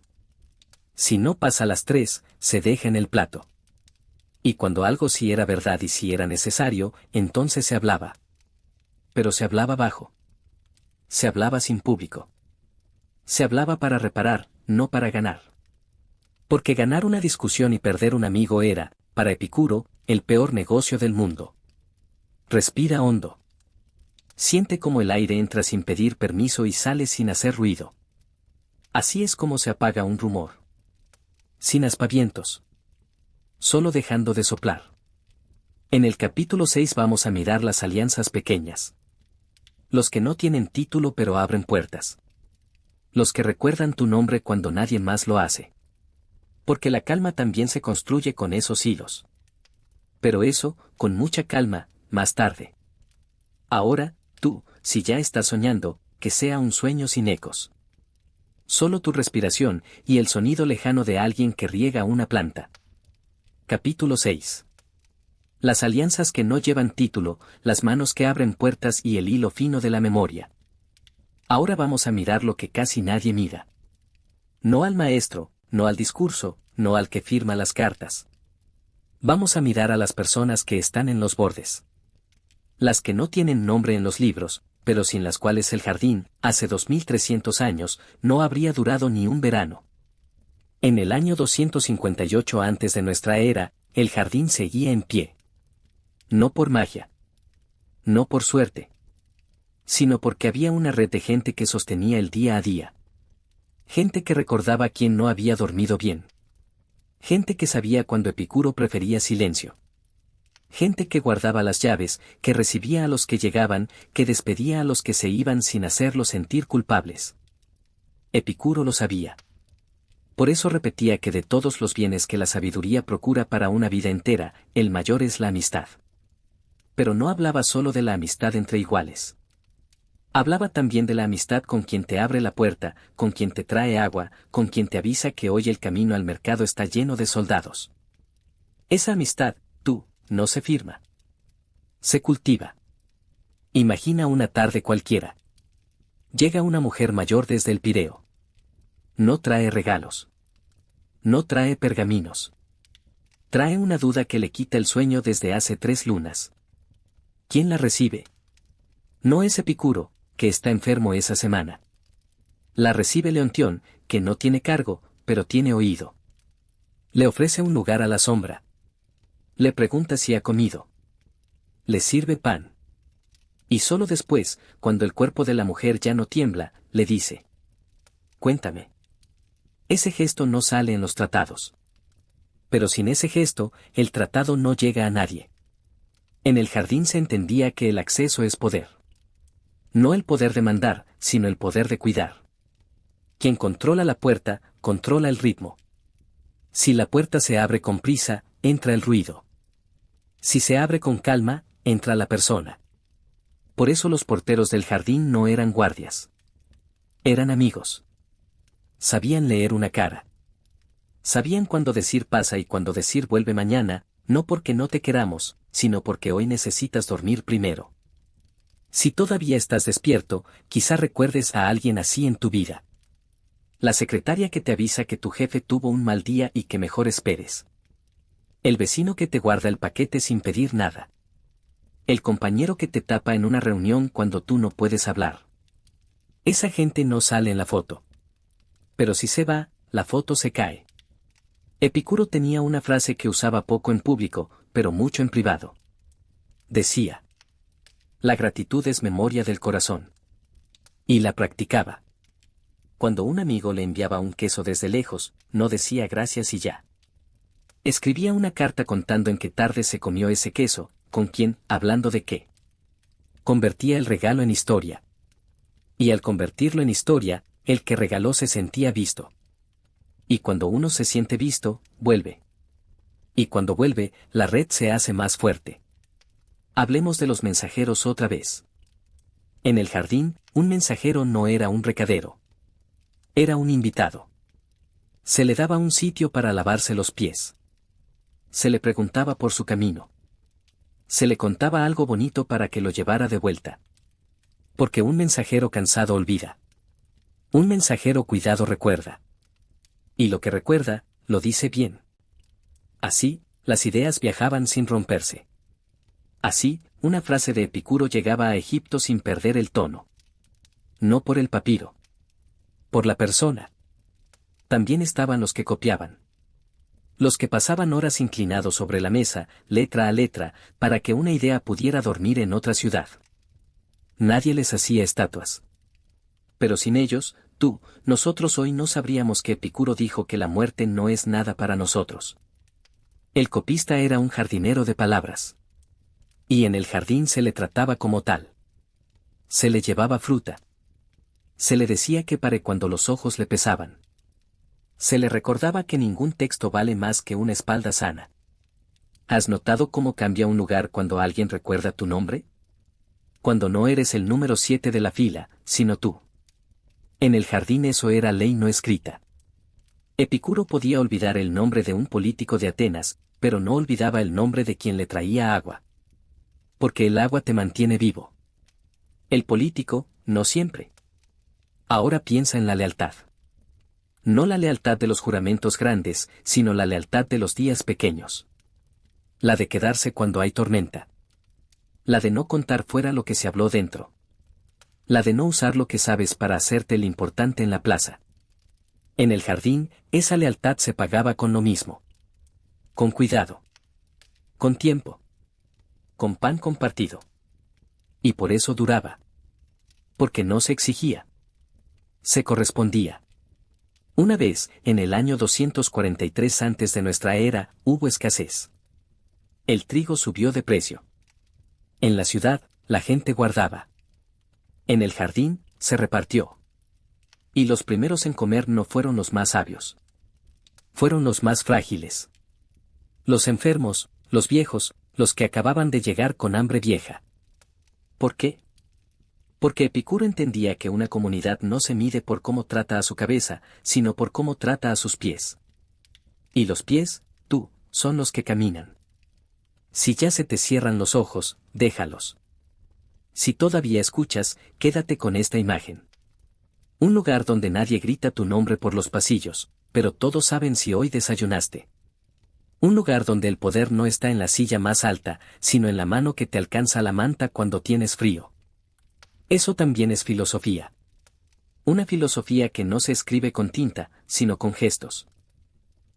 Si no pasa las 3, se deja en el plato. Y cuando algo sí era verdad y sí era necesario, entonces se hablaba. Pero se hablaba bajo. Se hablaba sin público. Se hablaba para reparar, no para ganar. Porque ganar una discusión y perder un amigo era, para Epicuro, el peor negocio del mundo. Respira hondo. Siente cómo el aire entra sin pedir permiso y sale sin hacer ruido. Así es como se apaga un rumor. Sin aspavientos. Solo dejando de soplar. En el capítulo 6 vamos a mirar las alianzas pequeñas. Los que no tienen título pero abren puertas. Los que recuerdan tu nombre cuando nadie más lo hace. Porque la calma también se construye con esos hilos. Pero eso, con mucha calma, más tarde. Ahora, tú, si ya estás soñando, que sea un sueño sin ecos. Solo tu respiración y el sonido lejano de alguien que riega una planta. Capítulo 6. Las alianzas que no llevan título, las manos que abren puertas y el hilo fino de la memoria. Ahora vamos a mirar lo que casi nadie mira. No al maestro, no al discurso, no al que firma las cartas. Vamos a mirar a las personas que están en los bordes. Las que no tienen nombre en los libros, pero sin las cuales el jardín, hace 2300 años, no habría durado ni un verano. En el año 258 antes de nuestra era, el jardín seguía en pie. No por magia. No por suerte. Sino porque había una red de gente que sostenía el día a día. Gente que recordaba a quien no había dormido bien. Gente que sabía cuando Epicuro prefería silencio. Gente que guardaba las llaves, que recibía a los que llegaban, que despedía a los que se iban sin hacerlos sentir culpables. Epicuro lo sabía. Por eso repetía que de todos los bienes que la sabiduría procura para una vida entera, el mayor es la amistad. Pero no hablaba solo de la amistad entre iguales. Hablaba también de la amistad con quien te abre la puerta, con quien te trae agua, con quien te avisa que hoy el camino al mercado está lleno de soldados. Esa amistad, tú, no se firma. Se cultiva. Imagina una tarde cualquiera. Llega una mujer mayor desde el Pireo. No trae regalos. No trae pergaminos. Trae una duda que le quita el sueño desde hace 3 lunas. ¿Quién la recibe? No es Epicuro, que está enfermo esa semana. La recibe Leontión, que no tiene cargo, pero tiene oído. Le ofrece un lugar a la sombra. Le pregunta si ha comido. Le sirve pan. Y solo después, cuando el cuerpo de la mujer ya no tiembla, le dice: cuéntame. Ese gesto no sale en los tratados. Pero sin ese gesto, el tratado no llega a nadie. En el jardín se entendía que el acceso es poder. No el poder de mandar, sino el poder de cuidar. Quien controla la puerta, controla el ritmo. Si la puerta se abre con prisa, entra el ruido. Si se abre con calma, entra la persona. Por eso los porteros del jardín no eran guardias. Eran amigos. Sabían leer una cara. Sabían cuándo decir pasa y cuándo decir vuelve mañana, no porque no te queramos, sino porque hoy necesitas dormir primero. Si todavía estás despierto, quizá recuerdes a alguien así en tu vida. La secretaria que te avisa que tu jefe tuvo un mal día y que mejor esperes. El vecino que te guarda el paquete sin pedir nada. El compañero que te tapa en una reunión cuando tú no puedes hablar. Esa gente no sale en la foto. Pero si se va, la foto se cae. Epicuro tenía una frase que usaba poco en público, pero mucho en privado. Decía: la gratitud es memoria del corazón. Y la practicaba. Cuando un amigo le enviaba un queso desde lejos, no decía gracias y ya. Escribía una carta contando en qué tarde se comió ese queso, con quién, hablando de qué. Convertía el regalo en historia. Y al convertirlo en historia, el que regaló se sentía visto. Y cuando uno se siente visto, vuelve. Y cuando vuelve, la red se hace más fuerte. Hablemos de los mensajeros otra vez. En el jardín, un mensajero no era un recadero. Era un invitado. Se le daba un sitio para lavarse los pies. Se le preguntaba por su camino. Se le contaba algo bonito para que lo llevara de vuelta. Porque un mensajero cansado olvida. Un mensajero cuidado recuerda. Y lo que recuerda, lo dice bien. Así, las ideas viajaban sin romperse. Así, una frase de Epicuro llegaba a Egipto sin perder el tono. No por el papiro. Por la persona. También estaban los que copiaban. Los que pasaban horas inclinados sobre la mesa, letra a letra, para que una idea pudiera dormir en otra ciudad. Nadie les hacía estatuas. Pero sin ellos, tú, nosotros hoy no sabríamos que Epicuro dijo que la muerte no es nada para nosotros. El copista era un jardinero de palabras. Y en el jardín se le trataba como tal. Se le llevaba fruta. Se le decía que pare cuando los ojos le pesaban. Se le recordaba que ningún texto vale más que una espalda sana. ¿Has notado cómo cambia un lugar cuando alguien recuerda tu nombre? Cuando no eres el número 7 de la fila, sino tú. En el jardín eso era ley no escrita. Epicuro podía olvidar el nombre de un político de Atenas, pero no olvidaba el nombre de quien le traía agua. Porque el agua te mantiene vivo. El político, no siempre. Ahora piensa en la lealtad. No la lealtad de los juramentos grandes, sino la lealtad de los días pequeños. La de quedarse cuando hay tormenta. La de no contar fuera lo que se habló dentro. La de no usar lo que sabes para hacerte el importante en la plaza. En el jardín, esa lealtad se pagaba con lo mismo. Con cuidado. Con tiempo. Con pan compartido. Y por eso duraba. Porque no se exigía. Se correspondía. Una vez, en el año 243 antes de nuestra era, hubo escasez. El trigo subió de precio. En la ciudad, la gente guardaba. En el jardín, se repartió. Y los primeros en comer no fueron los más sabios. Fueron los más frágiles. Los enfermos, los viejos, los que acababan de llegar con hambre vieja. ¿Por qué? Porque Epicuro entendía que una comunidad no se mide por cómo trata a su cabeza, sino por cómo trata a sus pies. Y los pies, tú, son los que caminan. Si ya se te cierran los ojos, déjalos. Si todavía escuchas, quédate con esta imagen. Un lugar donde nadie grita tu nombre por los pasillos, pero todos saben si hoy desayunaste. Un lugar donde el poder no está en la silla más alta, sino en la mano que te alcanza la manta cuando tienes frío. Eso también es filosofía. Una filosofía que no se escribe con tinta, sino con gestos.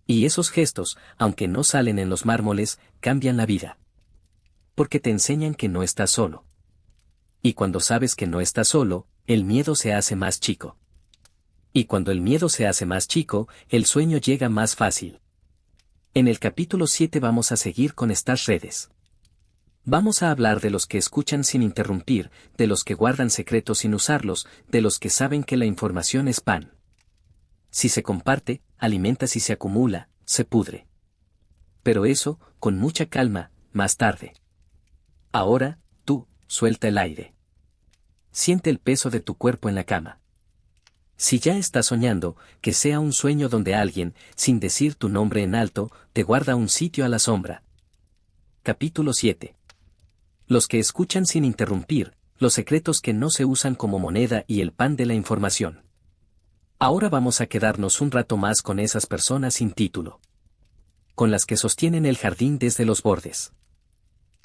Y esos gestos, aunque no salen en los mármoles, cambian la vida. Porque te enseñan que no estás solo. Y cuando sabes que no estás solo, el miedo se hace más chico. Y cuando el miedo se hace más chico, el sueño llega más fácil. En el capítulo 7 vamos a seguir con estas redes. Vamos a hablar de los que escuchan sin interrumpir, de los que guardan secretos sin usarlos, de los que saben que la información es pan. Si se comparte, alimenta; si se acumula, se pudre. Pero eso, con mucha calma, más tarde. Ahora, tú, suelta el aire. Siente el peso de tu cuerpo en la cama. Si ya estás soñando, que sea un sueño donde alguien, sin decir tu nombre en alto, te guarda un sitio a la sombra. Capítulo 7. Los que escuchan sin interrumpir, los secretos que no se usan como moneda y el pan de la información. Ahora vamos a quedarnos un rato más con esas personas sin título. Con las que sostienen el jardín desde los bordes.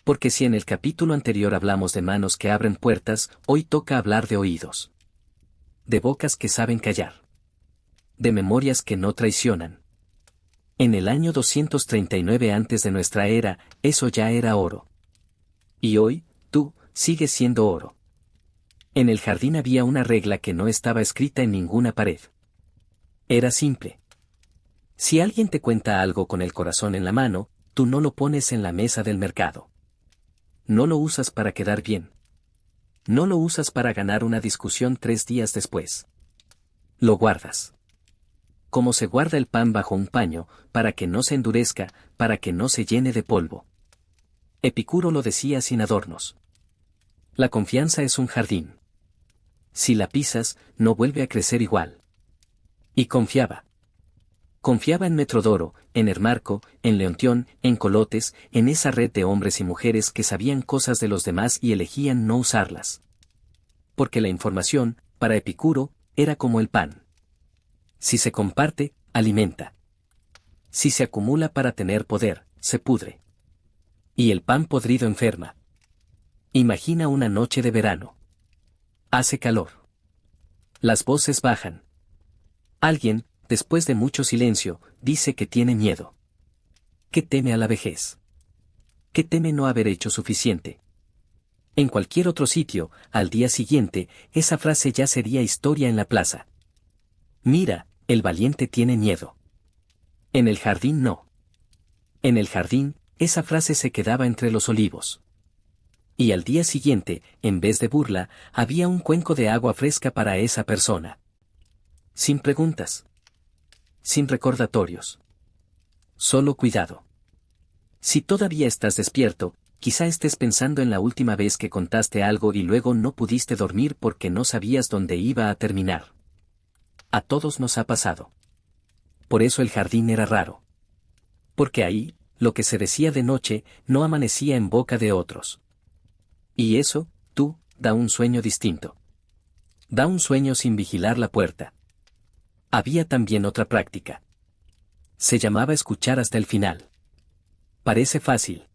Porque si en el capítulo anterior hablamos de manos que abren puertas, hoy toca hablar de oídos. De bocas que saben callar. De memorias que no traicionan. En el año 239 antes de nuestra era, eso ya era oro. Y hoy, tú, sigues siendo oro. En el jardín había una regla que no estaba escrita en ninguna pared. Era simple. Si alguien te cuenta algo con el corazón en la mano, tú no lo pones en la mesa del mercado. No lo usas para quedar bien. No lo usas para ganar una discusión 3 días después. Lo guardas. Como se guarda el pan bajo un paño, para que no se endurezca, para que no se llene de polvo. Epicuro lo decía sin adornos. La confianza es un jardín. Si la pisas, no vuelve a crecer igual. Y confiaba. Confiaba en Metrodoro, en Hermarco, en Leontión, en Colotes, en esa red de hombres y mujeres que sabían cosas de los demás y elegían no usarlas. Porque la información, para Epicuro, era como el pan. Si se comparte, alimenta. Si se acumula para tener poder, se pudre. Y el pan podrido enferma. Imagina una noche de verano. Hace calor. Las voces bajan. Alguien, después de mucho silencio, dice que tiene miedo. Que teme a la vejez. Que teme no haber hecho suficiente. En cualquier otro sitio, al día siguiente, esa frase ya sería historia en la plaza. Mira, el valiente tiene miedo. En el jardín no. En el jardín, esa frase se quedaba entre los olivos. Y al día siguiente, en vez de burla, había un cuenco de agua fresca para esa persona. Sin preguntas. Sin recordatorios. Solo cuidado. Si todavía estás despierto, quizá estés pensando en la última vez que contaste algo y luego no pudiste dormir porque no sabías dónde iba a terminar. A todos nos ha pasado. Por eso el jardín era raro. Porque ahí, lo que se decía de noche, no amanecía en boca de otros. Y eso, tú, da un sueño distinto. Da un sueño sin vigilar la puerta. Había también otra práctica. Se llamaba escuchar hasta el final. Parece fácil.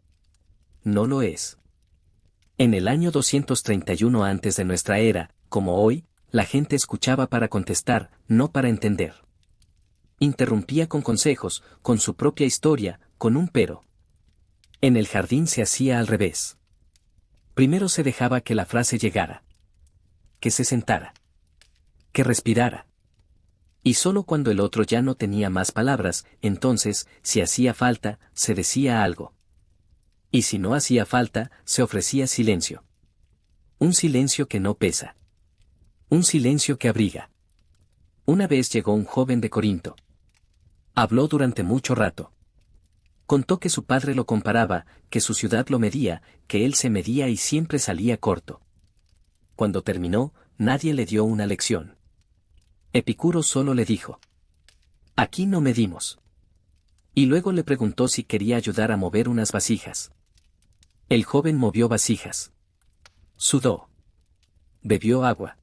No lo es. En el año 231 antes de nuestra era, como hoy, la gente escuchaba para contestar, no para entender. Interrumpía con consejos, con su propia historia, con un pero. En el jardín se hacía al revés. Primero se dejaba que la frase llegara. Que se sentara. Que respirara. Y solo cuando el otro ya no tenía más palabras, entonces, si hacía falta, se decía algo. Y si no hacía falta, se ofrecía silencio. Un silencio que no pesa. Un silencio que abriga. Una vez llegó un joven de Corinto. Habló durante mucho rato. Contó que su padre lo comparaba, que su ciudad lo medía, que él se medía y siempre salía corto. Cuando terminó, nadie le dio una lección. Epicuro solo le dijo: aquí no medimos. Y luego le preguntó si quería ayudar a mover unas vasijas. El joven movió vasijas. Sudó. Bebió agua.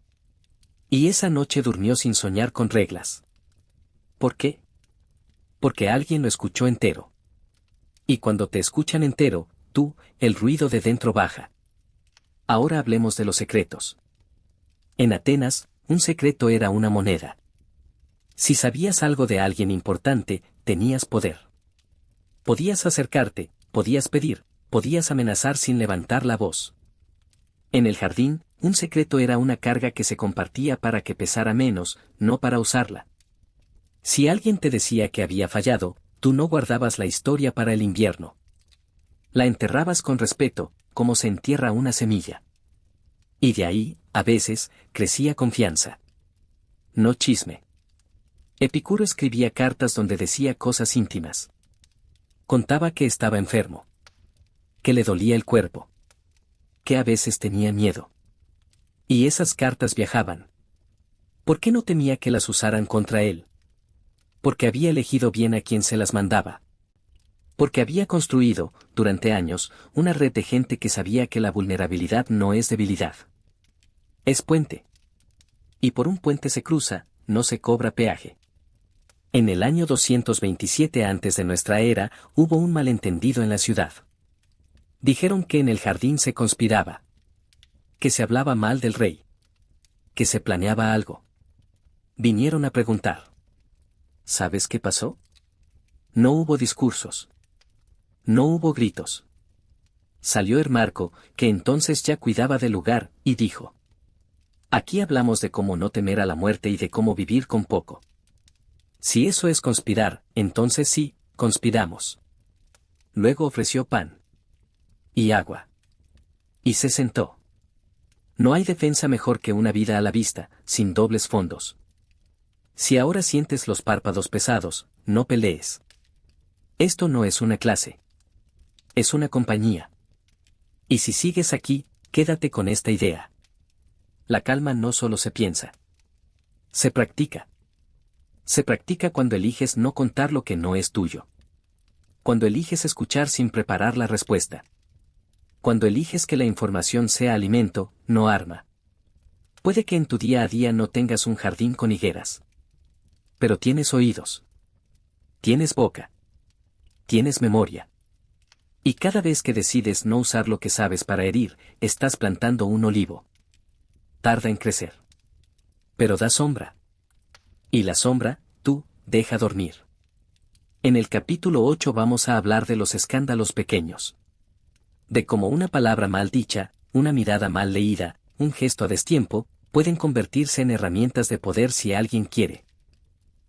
Y esa noche durmió sin soñar con reglas. ¿Por qué? Porque alguien lo escuchó entero. Y cuando te escuchan entero, tú, el ruido de dentro baja. Ahora hablemos de los secretos. En Atenas, un secreto era una moneda. Si sabías algo de alguien importante, tenías poder. Podías acercarte, podías pedir, podías amenazar sin levantar la voz. En el jardín, un secreto era una carga que se compartía para que pesara menos, no para usarla. Si alguien te decía que había fallado, tú no guardabas la historia para el invierno. La enterrabas con respeto, como se entierra una semilla. Y de ahí, a veces, crecía confianza. No chisme. Epicuro escribía cartas donde decía cosas íntimas. Contaba que estaba enfermo. Que le dolía el cuerpo. Que a veces tenía miedo. Y esas cartas viajaban. ¿Por qué no temía que las usaran contra él? Porque había elegido bien a quien se las mandaba. Porque había construido, durante años, una red de gente que sabía que la vulnerabilidad no es debilidad. Es puente. Y por un puente se cruza, no se cobra peaje. En el año 227 antes de nuestra era, hubo un malentendido en la ciudad. Dijeron que en el jardín se conspiraba. Que se hablaba mal del rey. Que se planeaba algo. Vinieron a preguntar. ¿Sabes qué pasó? No hubo discursos. No hubo gritos. Salió Hermarco, que entonces ya cuidaba del lugar, y dijo: aquí hablamos de cómo no temer a la muerte y de cómo vivir con poco. Si eso es conspirar, entonces sí, conspiramos. Luego ofreció pan y agua. Y se sentó. No hay defensa mejor que una vida a la vista, sin dobles fondos. Si ahora sientes los párpados pesados, no pelees. Esto no es una clase. Es una compañía. Y si sigues aquí, quédate con esta idea. La calma no solo se piensa. Se practica. Se practica cuando eliges no contar lo que no es tuyo. Cuando eliges escuchar sin preparar la respuesta. Cuando eliges que la información sea alimento, no arma. Puede que en tu día a día no tengas un jardín con higueras. Pero tienes oídos. Tienes boca. Tienes memoria. Y cada vez que decides no usar lo que sabes para herir, estás plantando un olivo. Tarda en crecer. Pero da sombra. Y la sombra, tú, deja dormir. En el capítulo 8 vamos a hablar de los escándalos pequeños. De cómo una palabra mal dicha, una mirada mal leída, un gesto a destiempo, pueden convertirse en herramientas de poder si alguien quiere.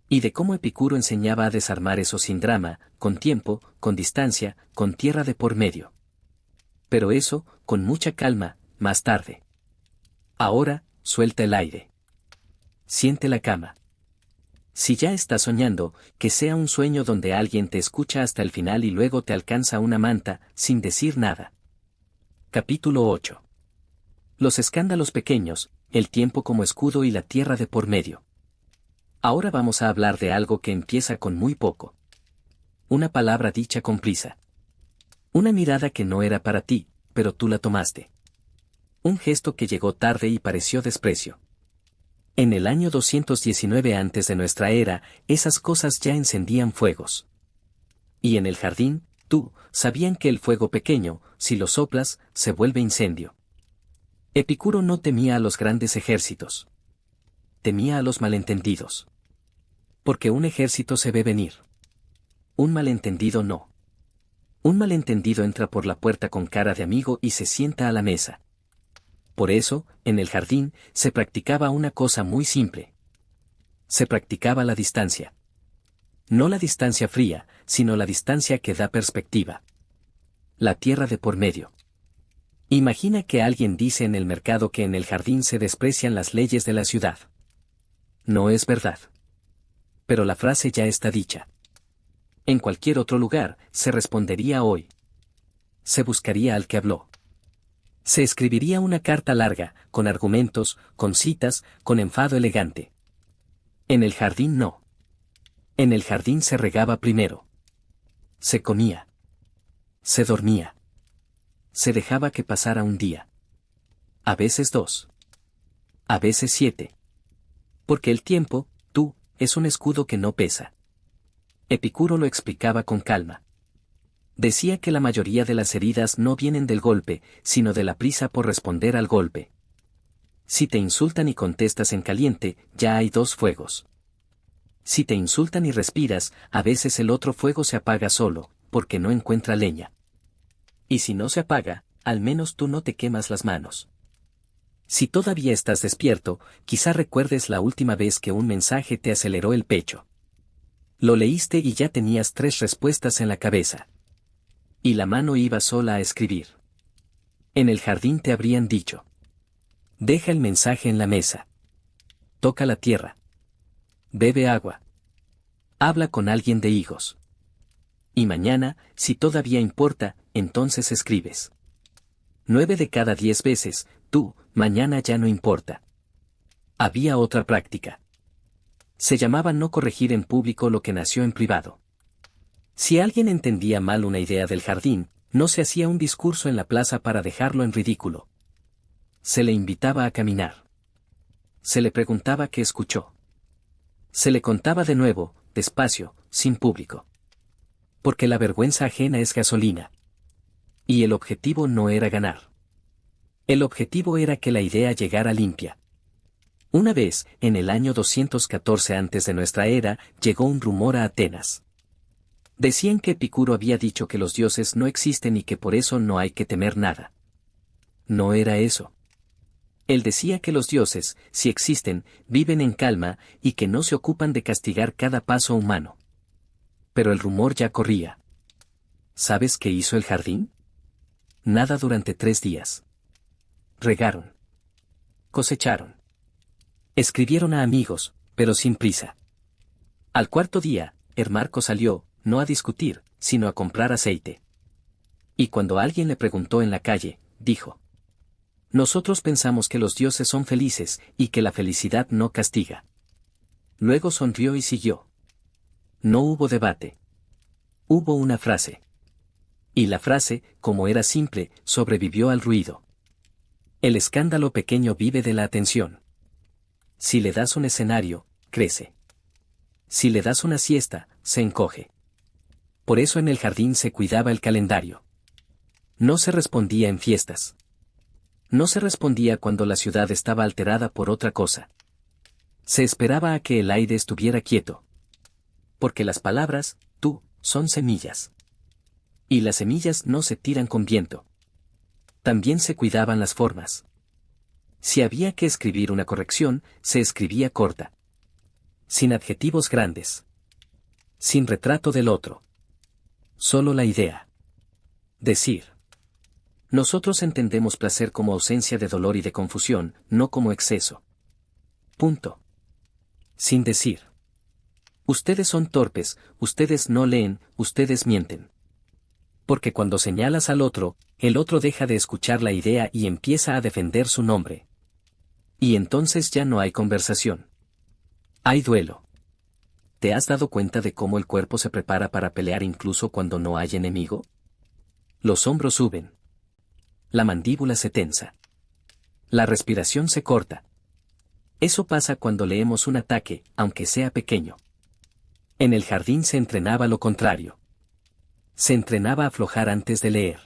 Y de cómo Epicuro enseñaba a desarmar eso sin drama, con tiempo, con distancia, con tierra de por medio. Pero eso, con mucha calma, más tarde. Ahora, suelta el aire. Siente la cama. Si ya estás soñando, que sea un sueño donde alguien te escucha hasta el final y luego te alcanza una manta, sin decir nada. Capítulo 8. Los escándalos pequeños, el tiempo como escudo y la tierra de por medio. Ahora vamos a hablar de algo que empieza con muy poco. Una palabra dicha con prisa. Una mirada que no era para ti, pero tú la tomaste. Un gesto que llegó tarde y pareció desprecio. En el año 219 antes de nuestra era, esas cosas ya encendían fuegos. Y en el jardín, sabían que el fuego pequeño, si lo soplas, se vuelve incendio. Epicuro no temía a los grandes ejércitos. Temía a los malentendidos. Porque un ejército se ve venir. Un malentendido no. Un malentendido entra por la puerta con cara de amigo y se sienta a la mesa. Por eso, en el jardín, se practicaba una cosa muy simple. Se practicaba la distancia. No la distancia fría, sino la distancia que da perspectiva. La tierra de por medio. Imagina que alguien dice en el mercado que en el jardín se desprecian las leyes de la ciudad. No es verdad. Pero la frase ya está dicha. En cualquier otro lugar, se respondería hoy. Se buscaría al que habló. Se escribiría una carta larga, con argumentos, con citas, con enfado elegante. En el jardín no. En el jardín se regaba primero. Se comía. Se dormía. Se dejaba que pasara un día. A veces 2. A veces 7. Porque el tiempo, es un escudo que no pesa. Epicuro lo explicaba con calma. Decía que la mayoría de las heridas no vienen del golpe, sino de la prisa por responder al golpe. Si te insultan y contestas en caliente, ya hay 2 fuegos. Si te insultan y respiras, a veces el otro fuego se apaga solo, porque no encuentra leña. Y si no se apaga, al menos tú no te quemas las manos. Si todavía estás despierto, quizá recuerdes la última vez que un mensaje te aceleró el pecho. Lo leíste y ya tenías 3 respuestas en la cabeza. Y la mano iba sola a escribir. En el jardín te habrían dicho. Deja el mensaje en la mesa. Toca la tierra. Bebe agua. Habla con alguien de higos. Y mañana, si todavía importa, entonces escribes. 9 de cada 10 veces, mañana ya no importa. Había otra práctica. Se llamaba no corregir en público lo que nació en privado. Si alguien entendía mal una idea del jardín, no se hacía un discurso en la plaza para dejarlo en ridículo. Se le invitaba a caminar. Se le preguntaba qué escuchó. Se le contaba de nuevo, despacio, sin público. Porque la vergüenza ajena es gasolina. Y el objetivo no era ganar. El objetivo era que la idea llegara limpia. Una vez, en el año 214 antes de nuestra era, llegó un rumor a Atenas. Decían que Epicuro había dicho que los dioses no existen y que por eso no hay que temer nada. No era eso. Él decía que los dioses, si existen, viven en calma y que no se ocupan de castigar cada paso humano. Pero el rumor ya corría. ¿Sabes qué hizo el jardín? Nada durante 3 días. Regaron. Cosecharon. Escribieron a amigos, pero sin prisa. Al 4.º día, Ermarco salió, no a discutir, sino a comprar aceite. Y cuando alguien le preguntó en la calle, dijo: nosotros pensamos que los dioses son felices y que la felicidad no castiga. Luego sonrió y siguió. No hubo debate. Hubo una frase. Y la frase, como era simple, sobrevivió al ruido. El escándalo pequeño vive de la atención. Si le das un escenario, crece. Si le das una siesta, se encoge. Por eso en el jardín se cuidaba el calendario. No se respondía en fiestas. No se respondía cuando la ciudad estaba alterada por otra cosa. Se esperaba a que el aire estuviera quieto. Porque las palabras, tú, son semillas. Y las semillas no se tiran con viento. También se cuidaban las formas. Si había que escribir una corrección, se escribía corta. Sin adjetivos grandes. Sin retrato del otro. Solo la idea. Decir. Nosotros entendemos placer como ausencia de dolor y de confusión, no como exceso. Punto. Sin decir. Ustedes son torpes, ustedes no leen, ustedes mienten. Porque cuando señalas al otro, el otro deja de escuchar la idea y empieza a defender su nombre. Y entonces ya no hay conversación. Hay duelo. ¿Te has dado cuenta de cómo el cuerpo se prepara para pelear incluso cuando no hay enemigo? Los hombros suben. La mandíbula se tensa. La respiración se corta. Eso pasa cuando leemos un ataque, aunque sea pequeño. En el jardín se entrenaba lo contrario. Se entrenaba a aflojar antes de leer.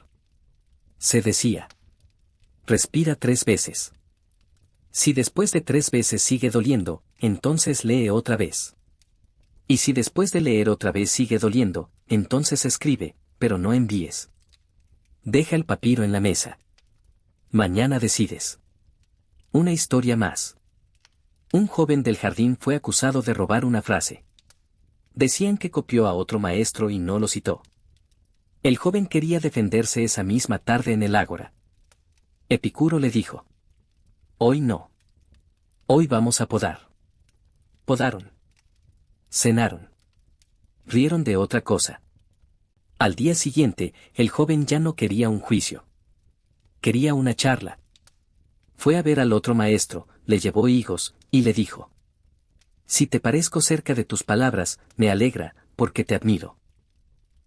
Se decía: respira 3 veces. Si después de 3 veces sigue doliendo, entonces lee otra vez. Y si después de leer otra vez sigue doliendo, entonces escribe, pero no envíes. Deja el papiro en la mesa. Mañana decides. Una historia más. Un joven del jardín fue acusado de robar una frase. Decían que copió a otro maestro y no lo citó. El joven quería defenderse esa misma tarde en el ágora. Epicuro le dijo: hoy no. Hoy vamos a podar. Podaron. Cenaron. Rieron de otra cosa. Al día siguiente, el joven ya no quería un juicio. Quería una charla. Fue a ver al otro maestro, le llevó higos, y le dijo: si te parezco cerca de tus palabras, me alegra, porque te admiro.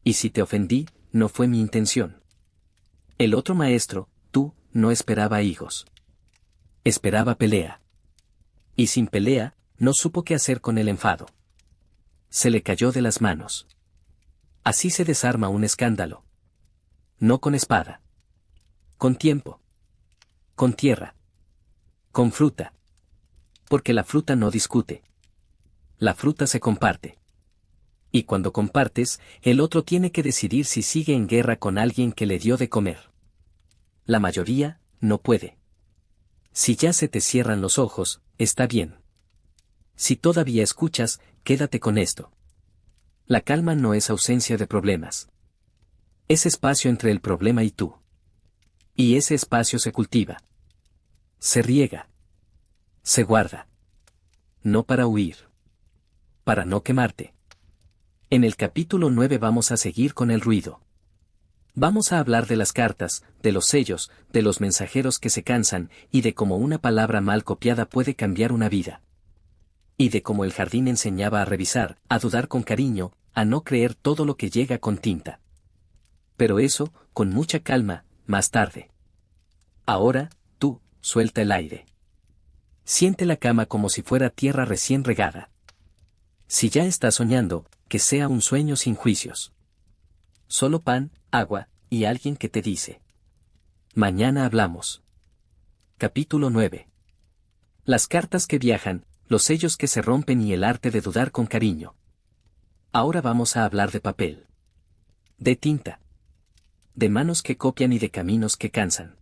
Y si te ofendí, no fue mi intención. El otro maestro, tú, no esperaba higos. Esperaba pelea. Y sin pelea, no supo qué hacer con el enfado. Se le cayó de las manos. Así se desarma un escándalo. No con espada. Con tiempo. Con tierra. Con fruta. Porque la fruta no discute. La fruta se comparte. Y cuando compartes, el otro tiene que decidir si sigue en guerra con alguien que le dio de comer. La mayoría, no puede. Si ya se te cierran los ojos, está bien. Si todavía escuchas, quédate con esto. La calma no es ausencia de problemas. Es espacio entre el problema y tú. Y ese espacio se cultiva. Se riega. Se guarda. No para huir. Para no quemarte. En el capítulo 9 vamos a seguir con el ruido. Vamos a hablar de las cartas, de los sellos, de los mensajeros que se cansan, y de cómo una palabra mal copiada puede cambiar una vida. Y de cómo el jardín enseñaba a revisar, a dudar con cariño, a no creer todo lo que llega con tinta. Pero eso, con mucha calma, más tarde. Ahora, tú, suelta el aire. Siente la cama como si fuera tierra recién regada. Si ya estás soñando, que sea un sueño sin juicios. Solo pan, agua, y alguien que te dice: mañana hablamos. Capítulo 9. Las cartas que viajan, los sellos que se rompen y el arte de dudar con cariño. Ahora vamos a hablar de papel. De tinta. De manos que copian y de caminos que cansan.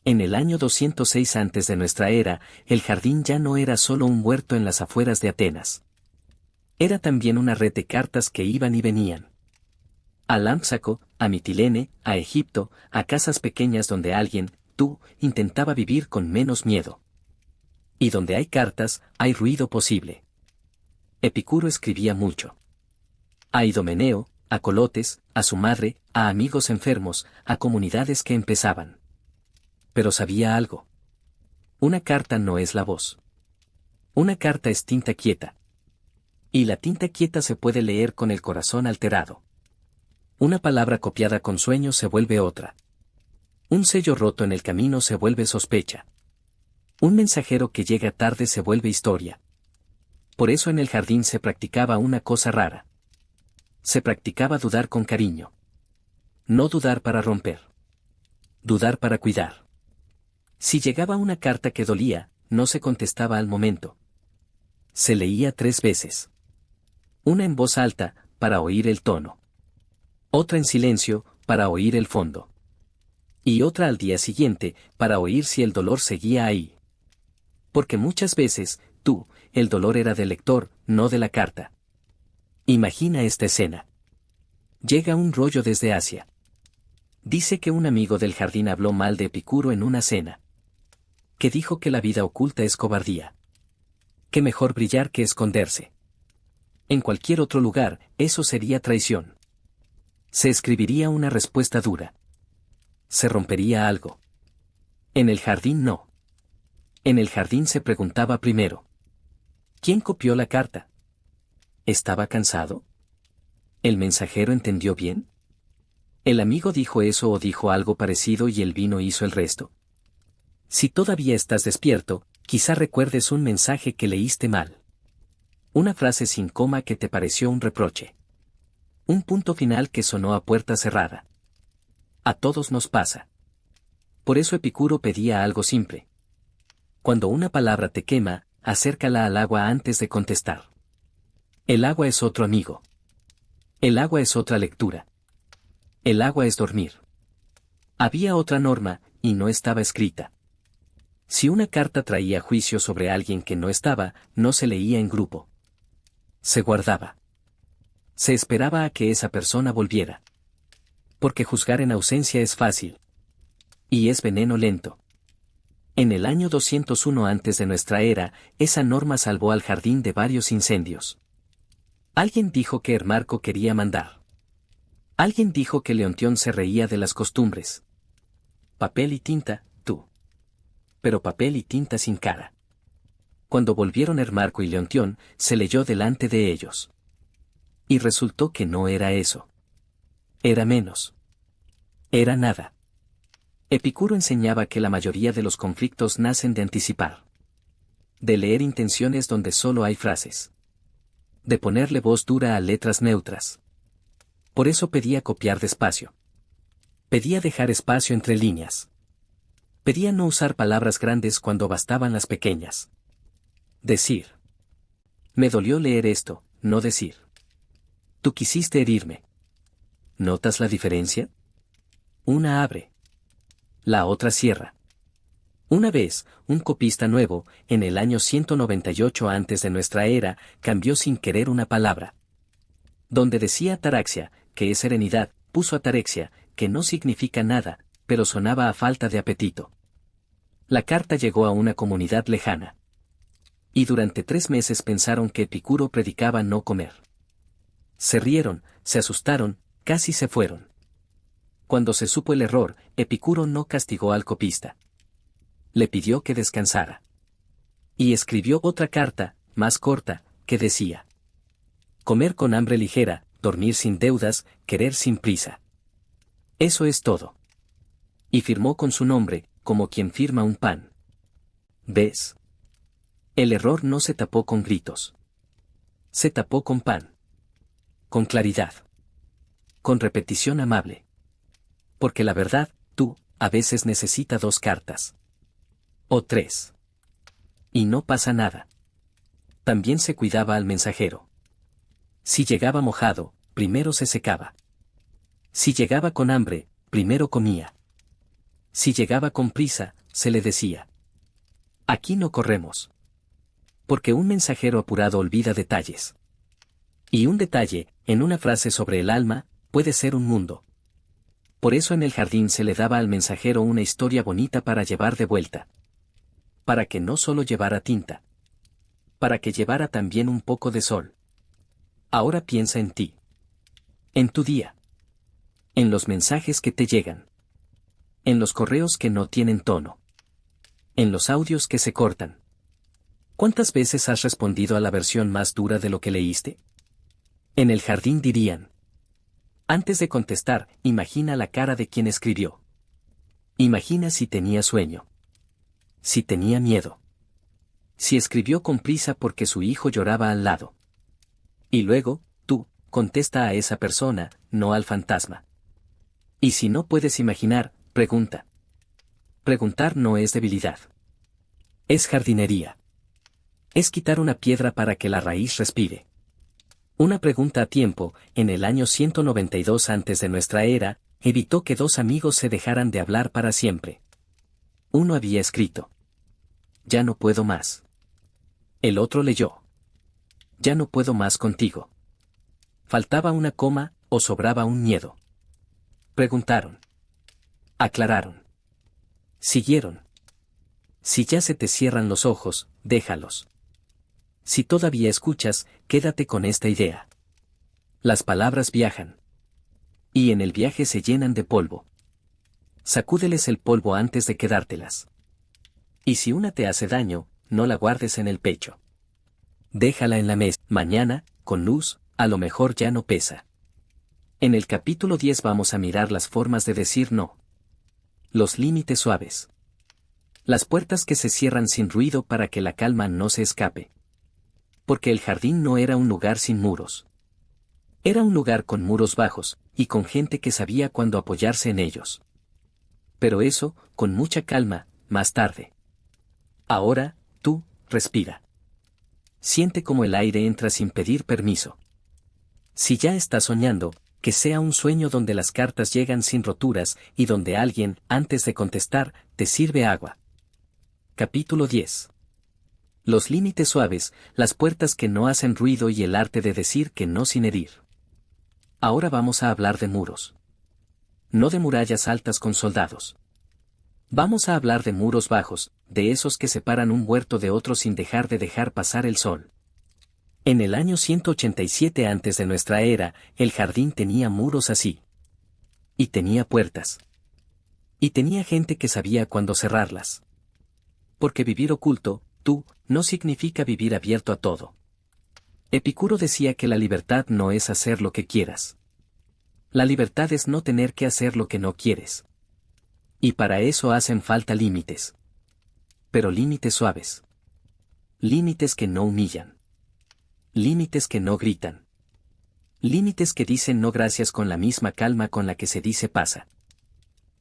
En el año 206 antes de nuestra era, el jardín ya no era solo un huerto en las afueras de Atenas. Era también una red de cartas que iban y venían. A Lámpsaco, a Mitilene, a Egipto, a casas pequeñas donde alguien, tú, intentaba vivir con menos miedo. Y donde hay cartas, hay ruido posible. Epicuro escribía mucho. A Idomeneo, a Colotes, a su madre, a amigos enfermos, a comunidades que empezaban. Pero sabía algo. Una carta no es la voz. Una carta es tinta quieta. Y la tinta quieta se puede leer con el corazón alterado. Una palabra copiada con sueño se vuelve otra. Un sello roto en el camino se vuelve sospecha. Un mensajero que llega tarde se vuelve historia. Por eso en el jardín se practicaba una cosa rara. Se practicaba dudar con cariño. No dudar para romper. Dudar para cuidar. Si llegaba una carta que dolía, no se contestaba al momento. Se leía 3 veces. Una en voz alta, para oír el tono. Otra en silencio, para oír el fondo. Y otra al día siguiente, para oír si el dolor seguía ahí. Porque muchas veces, el dolor era del lector, no de la carta. Imagina esta escena. Llega un rollo desde Asia. Dice que un amigo del jardín habló mal de Epicuro en una cena. Que dijo que la vida oculta es cobardía. Que mejor brillar que esconderse. En cualquier otro lugar, eso sería traición. Se escribiría una respuesta dura. Se rompería algo. En el jardín no. En el jardín se preguntaba primero. ¿Quién copió la carta? ¿Estaba cansado? ¿El mensajero entendió bien? ¿El amigo dijo eso o dijo algo parecido y el vino hizo el resto? Si todavía estás despierto, quizá recuerdes un mensaje que leíste mal. Una frase sin coma que te pareció un reproche. Un punto final que sonó a puerta cerrada. A todos nos pasa. Por eso Epicuro pedía algo simple. Cuando una palabra te quema, acércala al agua antes de contestar. El agua es otro amigo. El agua es otra lectura. El agua es dormir. Había otra norma, y no estaba escrita. Si una carta traía juicio sobre alguien que no estaba, no se leía en grupo. Se guardaba. Se esperaba a que esa persona volviera. Porque juzgar en ausencia es fácil. Y es veneno lento. En el año 201 antes de nuestra era, esa norma salvó al jardín de varios incendios. Alguien dijo que Hermarco quería mandar. Alguien dijo que Leontión se reía de las costumbres. Papel y tinta, tú. Pero papel y tinta sin cara. Cuando volvieron Hermarco y Leontión, se leyó delante de ellos. Y resultó que no era eso. Era menos. Era nada. Epicuro enseñaba que la mayoría de los conflictos nacen de anticipar. De leer intenciones donde solo hay frases. De ponerle voz dura a letras neutras. Por eso pedía copiar despacio. Pedía dejar espacio entre líneas. Pedía no usar palabras grandes cuando bastaban las pequeñas. Decir. Me dolió leer esto, no decir. Tú quisiste herirme. ¿Notas la diferencia? Una abre. La otra cierra. Una vez, un copista nuevo, en el año 198 antes de nuestra era, cambió sin querer una palabra. Donde decía ataraxia, que es serenidad, puso atarexia, que no significa nada, pero sonaba a falta de apetito. La carta llegó a una comunidad lejana. Y durante 3 meses pensaron que Epicuro predicaba no comer. Se rieron, se asustaron, casi se fueron. Cuando se supo el error, Epicuro no castigó al copista. Le pidió que descansara. Y escribió otra carta, más corta, que decía: comer con hambre ligera, dormir sin deudas, querer sin prisa. Eso es todo. Y firmó con su nombre, como quien firma un pan. ¿Ves? El error no se tapó con gritos. Se tapó con pan. Con claridad. Con repetición amable. Porque la verdad, a veces necesita 2 cartas. O 3. Y no pasa nada. También se cuidaba al mensajero. Si llegaba mojado, primero se secaba. Si llegaba con hambre, primero comía. Si llegaba con prisa, se le decía: aquí no corremos. Porque un mensajero apurado olvida detalles. Y un detalle, en una frase sobre el alma, puede ser un mundo. Por eso en el jardín se le daba al mensajero una historia bonita para llevar de vuelta. Para que no solo llevara tinta. Para que llevara también un poco de sol. Ahora piensa en ti. En tu día. En los mensajes que te llegan. En los correos que no tienen tono. En los audios que se cortan. ¿Cuántas veces has respondido a la versión más dura de lo que leíste? En el jardín dirían: antes de contestar, imagina la cara de quien escribió. Imagina si tenía sueño. Si tenía miedo. Si escribió con prisa porque su hijo lloraba al lado. Y luego, tú, contesta a esa persona, no al fantasma. Y si no puedes imaginar, pregunta. Preguntar no es debilidad. Es jardinería. Es quitar una piedra para que la raíz respire. Una pregunta a tiempo, en el año 192 antes de nuestra era, evitó que dos amigos se dejaran de hablar para siempre. Uno había escrito: ya no puedo más. El otro leyó: ya no puedo más contigo. Faltaba una coma, o sobraba un miedo. Preguntaron. Aclararon. Siguieron. Si ya se te cierran los ojos, déjalos. Si todavía escuchas, quédate con esta idea. Las palabras viajan. Y en el viaje se llenan de polvo. Sacúdeles el polvo antes de quedártelas. Y si una te hace daño, no la guardes en el pecho. Déjala en la mesa. Mañana, con luz, a lo mejor ya no pesa. En el capítulo 10 vamos a mirar las formas de decir no. Los límites suaves. Las puertas que se cierran sin ruido para que la calma no se escape. Porque el jardín no era un lugar sin muros. Era un lugar con muros bajos, y con gente que sabía cuándo apoyarse en ellos. Pero eso, con mucha calma, más tarde. Ahora, tú, respira. Siente como el aire entra sin pedir permiso. Si ya estás soñando, que sea un sueño donde las cartas llegan sin roturas y donde alguien, antes de contestar, te sirve agua. Capítulo 10. Los límites suaves, las puertas que no hacen ruido y el arte de decir que no sin herir. Ahora vamos a hablar de muros. No de murallas altas con soldados. Vamos a hablar de muros bajos, de esos que separan un huerto de otro sin dejar de dejar pasar el sol. En el año 187 antes de nuestra era, el jardín tenía muros así. Y tenía puertas. Y tenía gente que sabía cuándo cerrarlas. Porque vivir oculto, tú, no significa vivir abierto a todo. Epicuro decía que la libertad no es hacer lo que quieras. La libertad es no tener que hacer lo que no quieres. Y para eso hacen falta límites. Pero límites suaves. Límites que no humillan. Límites que no gritan. Límites que dicen no gracias con la misma calma con la que se dice pasa.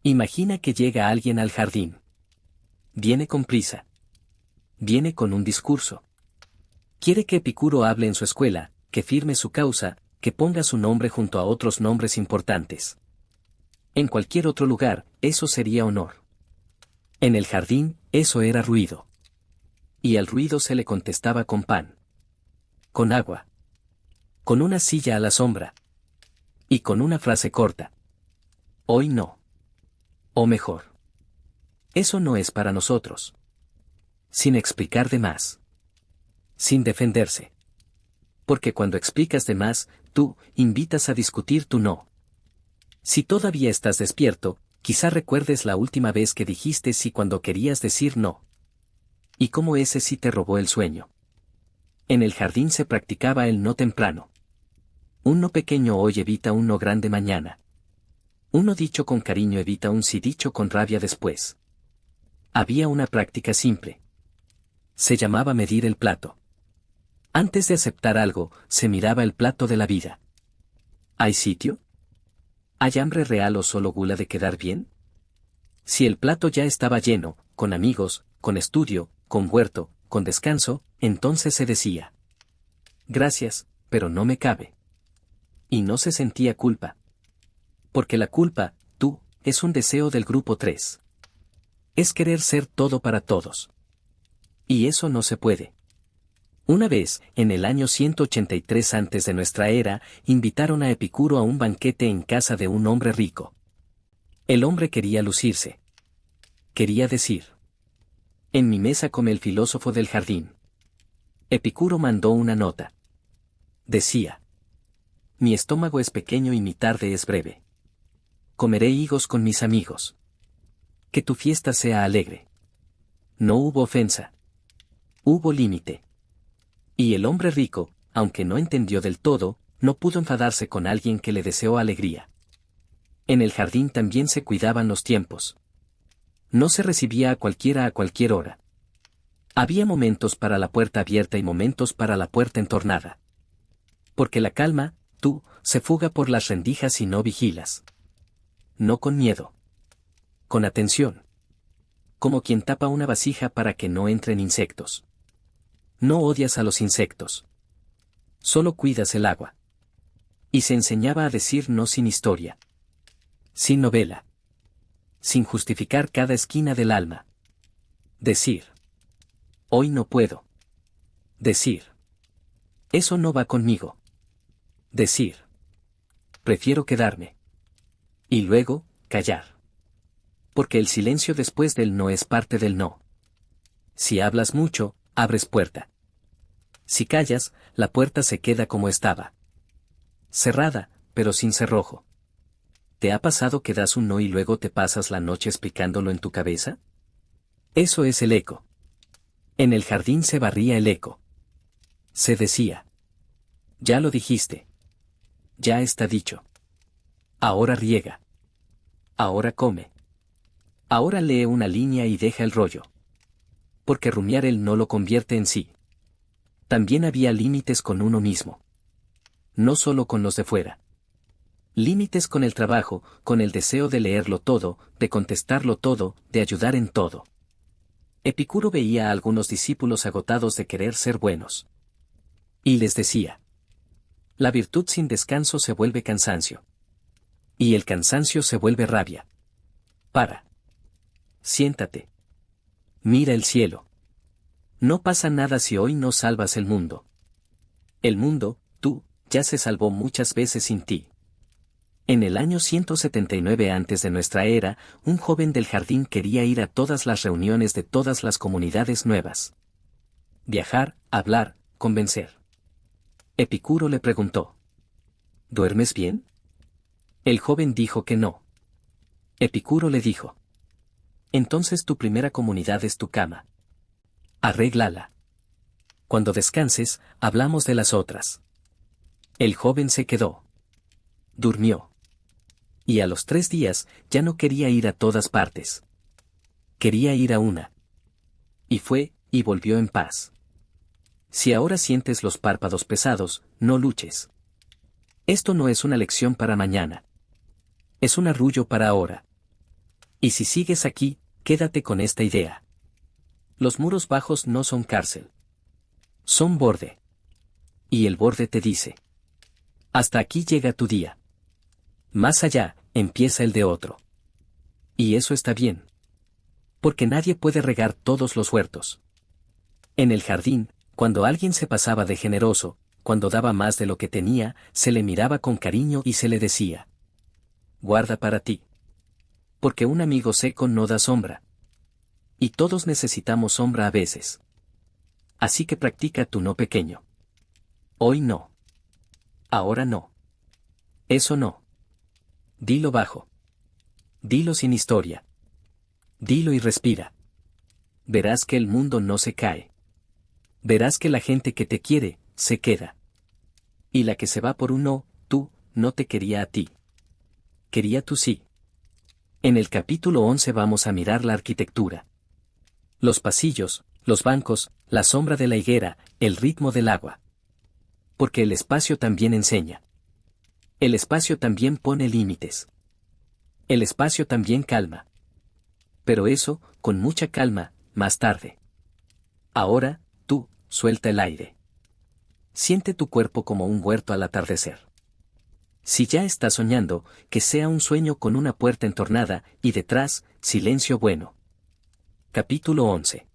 Imagina que llega alguien al jardín. Viene con prisa. Viene con un discurso. Quiere que Epicuro hable en su escuela, que firme su causa, que ponga su nombre junto a otros nombres importantes. En cualquier otro lugar, eso sería honor. En el jardín, eso era ruido. Y al ruido se le contestaba con pan. Con agua. Con una silla a la sombra. Y con una frase corta. Hoy no. O mejor. Eso no es para nosotros. Sin explicar de más. Sin defenderse. Porque cuando explicas de más, tú, invitas a discutir tu no. Si todavía estás despierto, quizá recuerdes la última vez que dijiste sí cuando querías decir no. Y cómo ese sí te robó el sueño. En el jardín se practicaba el no temprano. Un no pequeño hoy evita un no grande mañana. Un no dicho con cariño evita un sí dicho con rabia después. Había una práctica simple. Se llamaba medir el plato. Antes de aceptar algo, se miraba el plato de la vida. ¿Hay sitio? ¿Hay hambre real o solo gula de quedar bien? Si el plato ya estaba lleno, con amigos, con estudio, con huerto, con descanso, entonces se decía: gracias, pero no me cabe. Y no se sentía culpa. Porque la culpa, tú, es un deseo del grupo 3. Es querer ser todo para todos. Y eso no se puede. Una vez, en el año 183 antes de nuestra era, invitaron a Epicuro a un banquete en casa de un hombre rico. El hombre quería lucirse. Quería decir: en mi mesa come el filósofo del jardín. Epicuro mandó una nota. Decía: mi estómago es pequeño y mi tarde es breve. Comeré higos con mis amigos. Que tu fiesta sea alegre. No hubo ofensa. Hubo límite. Y el hombre rico, aunque no entendió del todo, no pudo enfadarse con alguien que le deseó alegría. En el jardín también se cuidaban los tiempos. No se recibía a cualquiera a cualquier hora. Había momentos para la puerta abierta y momentos para la puerta entornada. Porque la calma, tú, se fuga por las rendijas si no vigilas. No con miedo. Con atención. Como quien tapa una vasija para que no entren insectos. No odias a los insectos. Solo cuidas el agua. Y se enseñaba a decir no sin historia. Sin novela. Sin justificar cada esquina del alma. Decir: hoy no puedo. Decir: eso no va conmigo. Decir: prefiero quedarme. Y luego, callar. Porque el silencio después del no es parte del no. Si hablas mucho, abres puerta. Si callas, la puerta se queda como estaba. Cerrada, pero sin cerrojo. ¿Te ha pasado que das un no y luego te pasas la noche explicándolo en tu cabeza? Eso es el eco. En el jardín se barría el eco. Se decía: ya lo dijiste. Ya está dicho. Ahora riega. Ahora come. Ahora lee una línea y deja el rollo. Porque rumiar él no lo convierte en sí. También había límites con uno mismo. No solo con los de fuera. Límites con el trabajo, con el deseo de leerlo todo, de contestarlo todo, de ayudar en todo. Epicuro veía a algunos discípulos agotados de querer ser buenos. Y les decía: la virtud sin descanso se vuelve cansancio. Y el cansancio se vuelve rabia. Para. Siéntate. Mira el cielo. No pasa nada si hoy no salvas el mundo. El mundo, tú, ya se salvó muchas veces sin ti. En el año 179 antes de nuestra era, un joven del jardín quería ir a todas las reuniones de todas las comunidades nuevas. Viajar, hablar, convencer. Epicuro le preguntó: ¿duermes bien? El joven dijo que no. Epicuro le dijo: entonces tu primera comunidad es tu cama. Arréglala. Cuando descanses, hablamos de las otras. El joven se quedó. Durmió. Y a los 3 días, ya no quería ir a todas partes. Quería ir a una. Y fue, y volvió en paz. Si ahora sientes los párpados pesados, no luches. Esto no es una lección para mañana. Es un arrullo para ahora. Y si sigues aquí, quédate con esta idea. Los muros bajos no son cárcel. Son borde. Y el borde te dice: hasta aquí llega tu día. Más allá, empieza el de otro. Y eso está bien. Porque nadie puede regar todos los huertos. En el jardín, cuando alguien se pasaba de generoso, cuando daba más de lo que tenía, se le miraba con cariño y se le decía: guarda para ti. Porque un amigo seco no da sombra. Y todos necesitamos sombra a veces. Así que practica tu no pequeño. Hoy no. Ahora no. Eso no. Dilo bajo. Dilo sin historia. Dilo y respira. Verás que el mundo no se cae. Verás que la gente que te quiere, se queda. Y la que se va por un no, tú, no te quería a ti. Quería tú sí. En el capítulo 11 vamos a mirar la arquitectura. Los pasillos, los bancos, la sombra de la higuera, el ritmo del agua. Porque el espacio también enseña. El espacio también pone límites. El espacio también calma. Pero eso, con mucha calma, más tarde. Ahora, tú, suelta el aire. Siente tu cuerpo como un huerto al atardecer. Si ya estás soñando, que sea un sueño con una puerta entornada, y detrás, silencio bueno. Capítulo 11.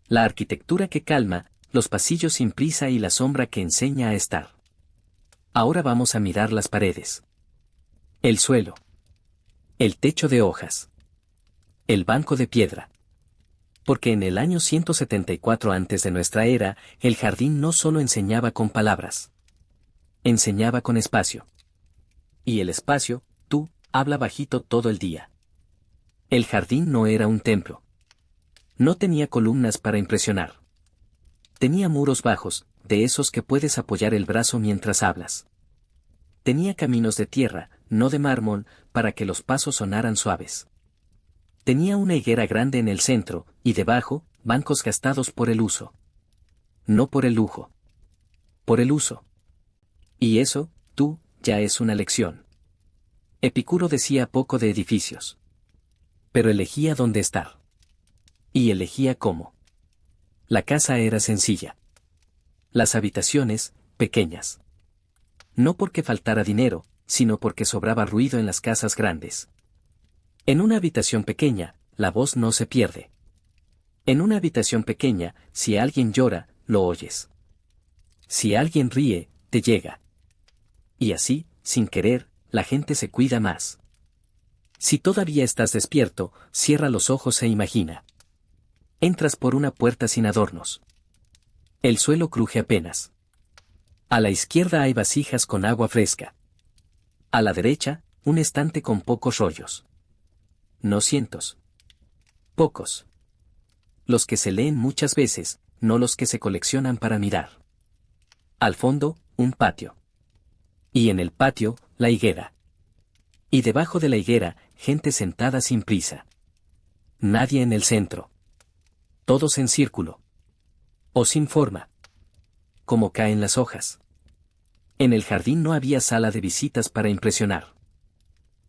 La arquitectura que calma, los pasillos sin prisa y la sombra que enseña a estar. Ahora vamos a mirar las paredes. El suelo. El techo de hojas. El banco de piedra. Porque en el año 174 antes de nuestra era, el jardín no solo enseñaba con palabras. Enseñaba con espacio. Y el espacio, tú, habla bajito todo el día. El jardín no era un templo. No tenía columnas para impresionar. Tenía muros bajos, de esos que puedes apoyar el brazo mientras hablas. Tenía caminos de tierra, no de mármol, para que los pasos sonaran suaves. Tenía una higuera grande en el centro, y debajo, bancos gastados por el uso. No por el lujo. Por el uso. Y eso, tú, ya es una lección. Epicuro decía poco de edificios. Pero elegía dónde estar. Y elegía cómo. La casa era sencilla. Las habitaciones, pequeñas. No porque faltara dinero, sino porque sobraba ruido en las casas grandes. En una habitación pequeña, la voz no se pierde. En una habitación pequeña, si alguien llora, lo oyes. Si alguien ríe, te llega. Y así, sin querer, la gente se cuida más. Si todavía estás despierto, cierra los ojos e imagina. Entras por una puerta sin adornos. El suelo cruje apenas. A la izquierda hay vasijas con agua fresca. A la derecha, un estante con pocos rollos. No cientos. Pocos. Los que se leen muchas veces, no los que se coleccionan para mirar. Al fondo, un patio. Y en el patio, la higuera. Y debajo de la higuera, gente sentada sin prisa. Nadie en el centro. Todos en círculo. O sin forma. Como caen las hojas. En el jardín no había sala de visitas para impresionar.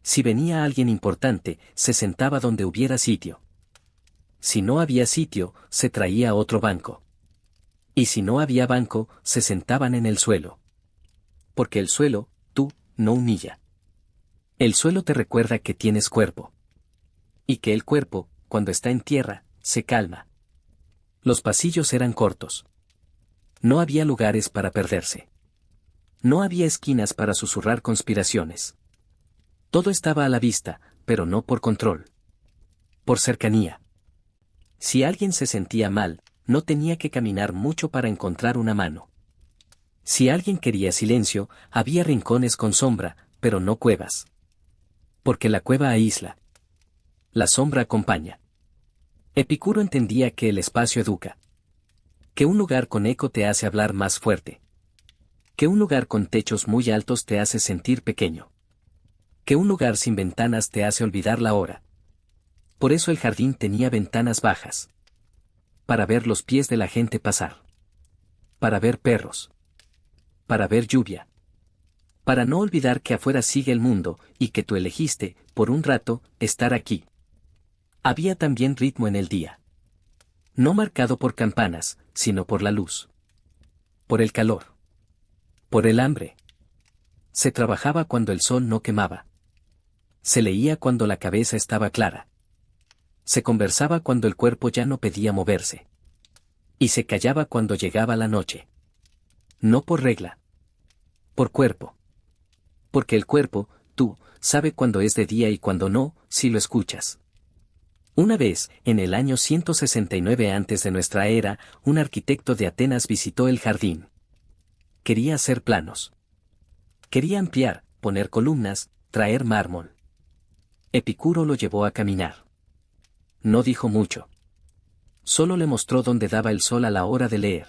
Si venía alguien importante, se sentaba donde hubiera sitio. Si no había sitio, se traía otro banco. Y si no había banco, se sentaban en el suelo. Porque el suelo, tú, no humilla. El suelo te recuerda que tienes cuerpo. Y que el cuerpo, cuando está en tierra, se calma. Los pasillos eran cortos. No había lugares para perderse. No había esquinas para susurrar conspiraciones. Todo estaba a la vista, pero no por control. Por cercanía. Si alguien se sentía mal, no tenía que caminar mucho para encontrar una mano. Si alguien quería silencio, había rincones con sombra, pero no cuevas. Porque la cueva aísla. La sombra acompaña. Epicuro entendía que el espacio educa. Que un lugar con eco te hace hablar más fuerte. Que un lugar con techos muy altos te hace sentir pequeño. Que un lugar sin ventanas te hace olvidar la hora. Por eso el jardín tenía ventanas bajas. Para ver los pies de la gente pasar. Para ver perros. Para ver lluvia. Para no olvidar que afuera sigue el mundo, y que tú elegiste, por un rato, estar aquí. Había también ritmo en el día. No marcado por campanas, sino por la luz. Por el calor. Por el hambre. Se trabajaba cuando el sol no quemaba. Se leía cuando la cabeza estaba clara. Se conversaba cuando el cuerpo ya no pedía moverse. Y se callaba cuando llegaba la noche. No por regla. Por cuerpo. Porque el cuerpo, tú, sabe cuándo es de día y cuándo no, si lo escuchas. Una vez, en el año 169 antes de nuestra era, un arquitecto de Atenas visitó el jardín. Quería hacer planos. Quería ampliar, poner columnas, traer mármol. Epicuro lo llevó a caminar. No dijo mucho. Solo le mostró dónde daba el sol a la hora de leer.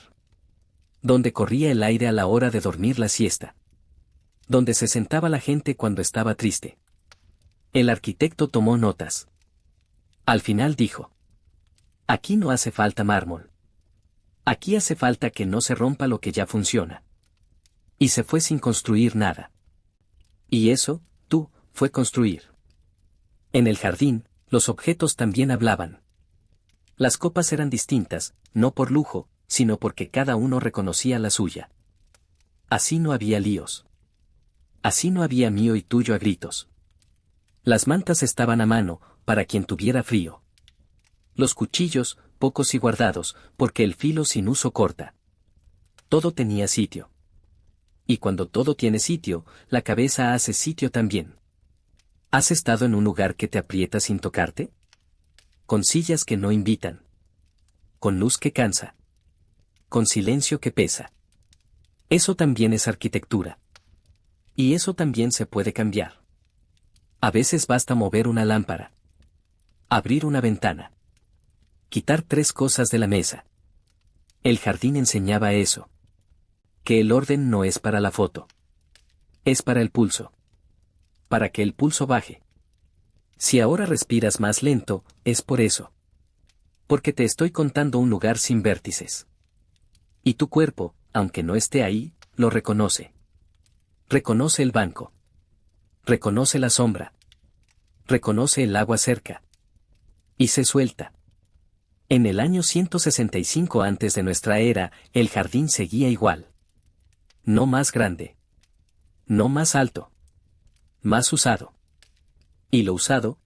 Dónde corría el aire a la hora de dormir la siesta. Dónde se sentaba la gente cuando estaba triste. El arquitecto tomó notas. Al final dijo: aquí no hace falta mármol. Aquí hace falta que no se rompa lo que ya funciona. Y se fue sin construir nada. Y eso, tú, fue construir. En el jardín, los objetos también hablaban. Las copas eran distintas, no por lujo, sino porque cada uno reconocía la suya. Así no había líos. Así no había mío y tuyo a gritos. Las mantas estaban a mano, para quien tuviera frío. Los cuchillos, pocos y guardados, porque el filo sin uso corta. Todo tenía sitio. Y cuando todo tiene sitio, la cabeza hace sitio también. ¿Has estado en un lugar que te aprieta sin tocarte? Con sillas que no invitan. Con luz que cansa. Con silencio que pesa. Eso también es arquitectura. Y eso también se puede cambiar. A veces basta mover una lámpara. Abrir una ventana. Quitar 3 cosas de la mesa. El jardín enseñaba eso. Que el orden no es para la foto. Es para el pulso. Para que el pulso baje. Si ahora respiras más lento, es por eso. Porque te estoy contando un lugar sin vértices. Y tu cuerpo, aunque no esté ahí, lo reconoce. Reconoce el banco. Reconoce la sombra. Reconoce el agua cerca. Y se suelta. En el año 165 antes de nuestra era, el jardín seguía igual. No más grande. No más alto. Más usado. Y lo usado,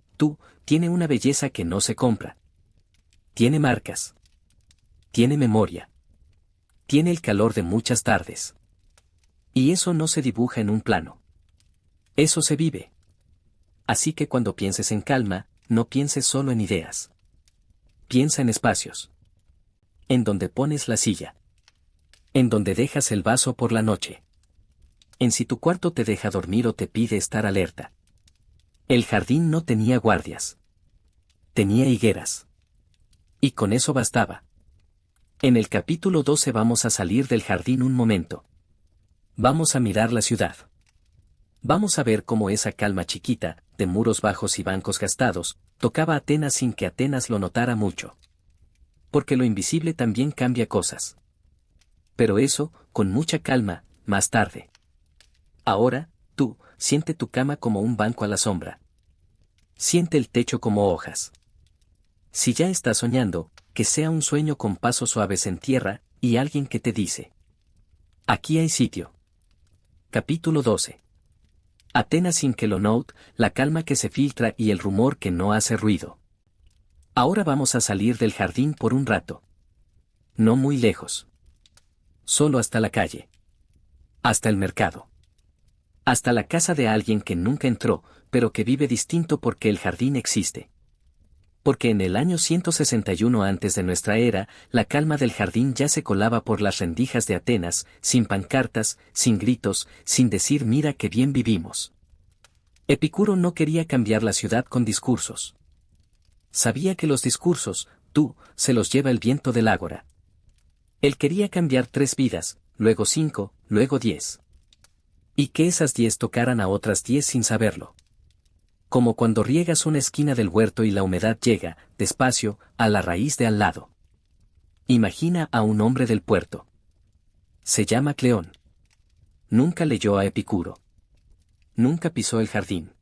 tiene una belleza que no se compra. Tiene marcas. Tiene memoria. Tiene el calor de muchas tardes. Y eso no se dibuja en un plano. Eso se vive. Así que cuando pienses en calma, no pienses solo en ideas. Piensa en espacios. En donde pones la silla. En donde dejas el vaso por la noche. En si tu cuarto te deja dormir o te pide estar alerta. El jardín no tenía guardias. Tenía higueras. Y con eso bastaba. En el capítulo 12 vamos a salir del jardín un momento. Vamos a mirar la ciudad. Vamos a ver cómo esa calma chiquita, de muros bajos y bancos gastados, tocaba Atenas sin que Atenas lo notara mucho. Porque lo invisible también cambia cosas. Pero eso, con mucha calma, más tarde. Ahora, siente tu cama como un banco a la sombra. Siente el techo como hojas. Si ya estás soñando, que sea un sueño con pasos suaves en tierra, y alguien que te dice: aquí hay sitio. Capítulo 12. Atenas sin que lo note, la calma que se filtra y el rumor que no hace ruido. Ahora vamos a salir del jardín por un rato. No muy lejos. Solo hasta la calle. Hasta el mercado. Hasta la casa de alguien que nunca entró, pero que vive distinto porque el jardín existe. Porque en el año 161 antes de nuestra era, la calma del jardín ya se colaba por las rendijas de Atenas, sin pancartas, sin gritos, sin decir mira qué bien vivimos. Epicuro no quería cambiar la ciudad con discursos. Sabía que los discursos, se los lleva el viento del ágora. Él quería cambiar 3 vidas, luego 5, luego 10. Y que esas 10 tocaran a otras 10 sin saberlo. Como cuando riegas una esquina del huerto y la humedad llega, despacio, a la raíz de al lado. Imagina a un hombre del puerto. Se llama Cleón. Nunca leyó a Epicuro. Nunca pisó el jardín.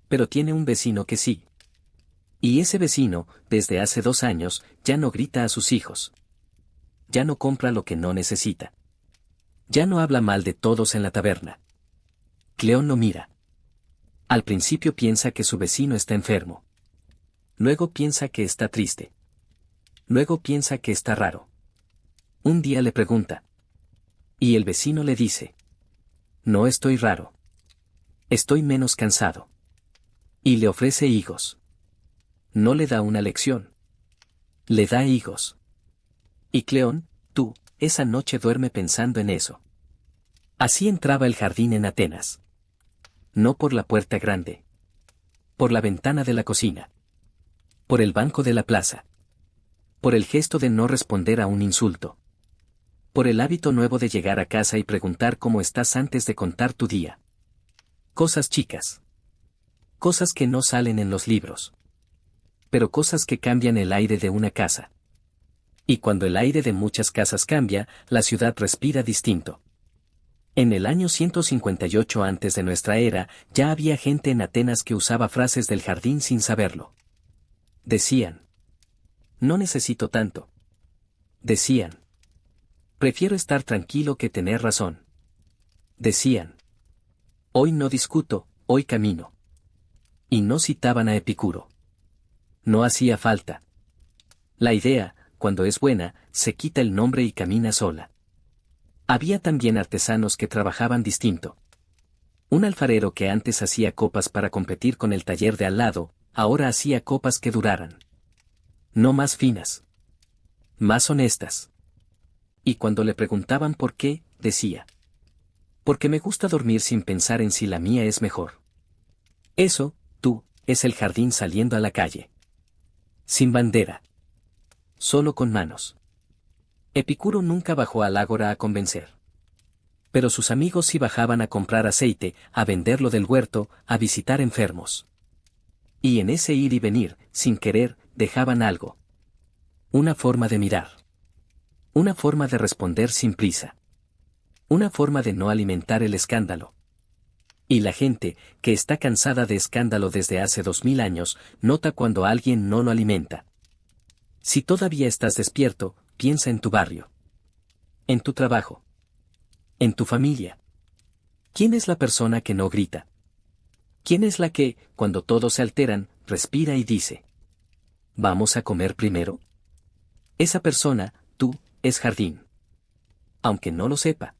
Pero tiene un vecino que sí. Y ese vecino, desde hace 2 años, ya no grita a sus hijos. Ya no compra lo que no necesita. Ya no habla mal de todos en la taberna. Cleón lo mira. Al principio piensa que su vecino está enfermo. Luego piensa que está triste. Luego piensa que está raro. Un día le pregunta. Y el vecino le dice: no estoy raro. Estoy menos cansado. Y le ofrece higos. No le da una lección. Le da higos. Y Cleón, esa noche duerme pensando en eso. Así entraba el jardín en Atenas. No por la puerta grande. Por la ventana de la cocina. Por el banco de la plaza. Por el gesto de no responder a un insulto. Por el hábito nuevo de llegar a casa y preguntar cómo estás antes de contar tu día. Cosas chicas. Cosas que no salen en los libros. Pero cosas que cambian el aire de una casa. Y cuando el aire de muchas casas cambia, la ciudad respira distinto. En el año 158 antes de nuestra era, ya había gente en Atenas que usaba frases del jardín sin saberlo. Decían: no necesito tanto. Decían: prefiero estar tranquilo que tener razón. Decían: hoy no discuto, hoy camino. Y no citaban a Epicuro. No hacía falta. La idea, cuando es buena, se quita el nombre y camina sola. Había también artesanos que trabajaban distinto. Un alfarero que antes hacía copas para competir con el taller de al lado, ahora hacía copas que duraran. No más finas. Más honestas. Y cuando le preguntaban por qué, decía: porque me gusta dormir sin pensar en si la mía es mejor. Eso, tú, es el jardín saliendo a la calle. Sin bandera. Solo con manos. Epicuro nunca bajó al ágora a convencer. Pero sus amigos sí bajaban a comprar aceite, a venderlo del huerto, a visitar enfermos. Y en ese ir y venir, sin querer, dejaban algo. Una forma de mirar. Una forma de responder sin prisa. Una forma de no alimentar el escándalo. Y la gente, que está cansada de escándalo desde hace 2000 años, nota cuando alguien no lo alimenta. Si todavía estás despierto, piensa en tu barrio. En tu trabajo. En tu familia. ¿Quién es la persona que no grita? ¿Quién es la que, cuando todos se alteran, respira y dice: ¿vamos a comer primero? Esa persona, tú, es jardín. Aunque no lo sepa.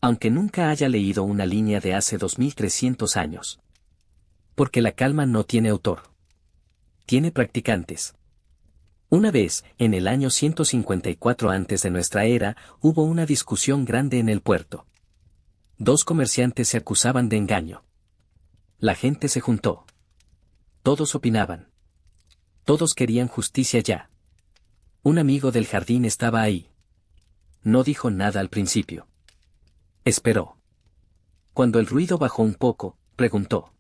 Aunque nunca haya leído una línea de hace 2300 años. Porque la calma no tiene autor. Tiene practicantes. Una vez, en el año 154 antes de nuestra era, hubo una discusión grande en el puerto. Dos comerciantes se acusaban de engaño. La gente se juntó. Todos opinaban. Todos querían justicia ya. Un amigo del jardín estaba ahí. No dijo nada al principio. Esperó. Cuando el ruido bajó un poco, preguntó: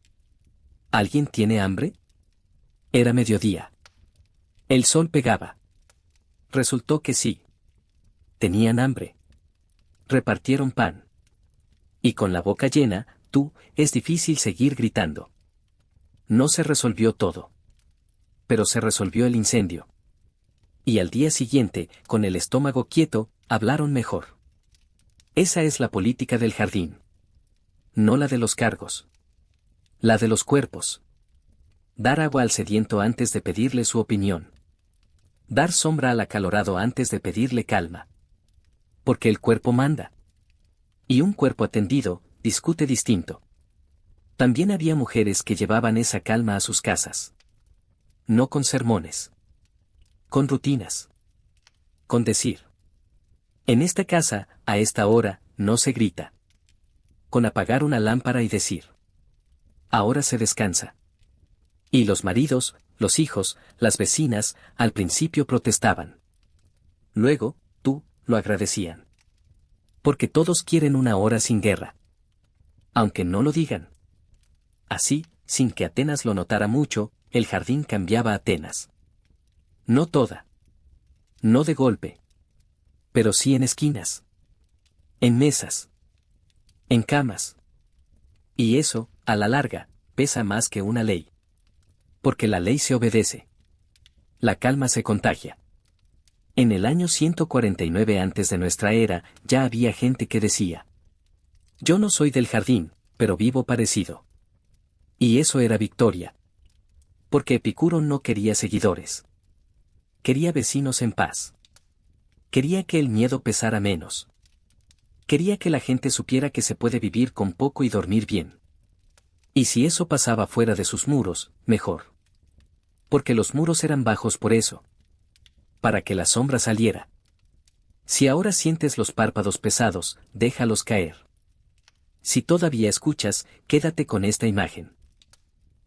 ¿alguien tiene hambre? Era mediodía. El sol pegaba. Resultó que sí. Tenían hambre. Repartieron pan. Y con la boca llena, tú, es difícil seguir gritando. No se resolvió todo. Pero se resolvió el incendio. Y al día siguiente, con el estómago quieto, hablaron mejor. Esa es la política del jardín. No la de los cargos. La de los cuerpos. Dar agua al sediento antes de pedirle su opinión. Dar sombra al acalorado antes de pedirle calma. Porque el cuerpo manda. Y un cuerpo atendido, discute distinto. También había mujeres que llevaban esa calma a sus casas. No con sermones. Con rutinas. Con decir: en esta casa, a esta hora, no se grita. Con apagar una lámpara y decir: ahora se descansa. Y los maridos, los hijos, las vecinas, al principio protestaban. Luego, tú, lo agradecían. Porque todos quieren una hora sin guerra. Aunque no lo digan. Así, sin que Atenas lo notara mucho, el jardín cambiaba a Atenas. No toda. No de golpe. Pero sí en esquinas. En mesas. En camas. Y eso, a la larga, pesa más que una ley. Porque la ley se obedece. La calma se contagia. En el año 149 antes de nuestra era, ya había gente que decía: yo no soy del jardín, pero vivo parecido. Y eso era victoria. Porque Epicuro no quería seguidores. Quería vecinos en paz. Quería que el miedo pesara menos. Quería que la gente supiera que se puede vivir con poco y dormir bien. Y si eso pasaba fuera de sus muros, mejor. Porque los muros eran bajos por eso. Para que la sombra saliera. Si ahora sientes los párpados pesados, déjalos caer. Si todavía escuchas, quédate con esta imagen.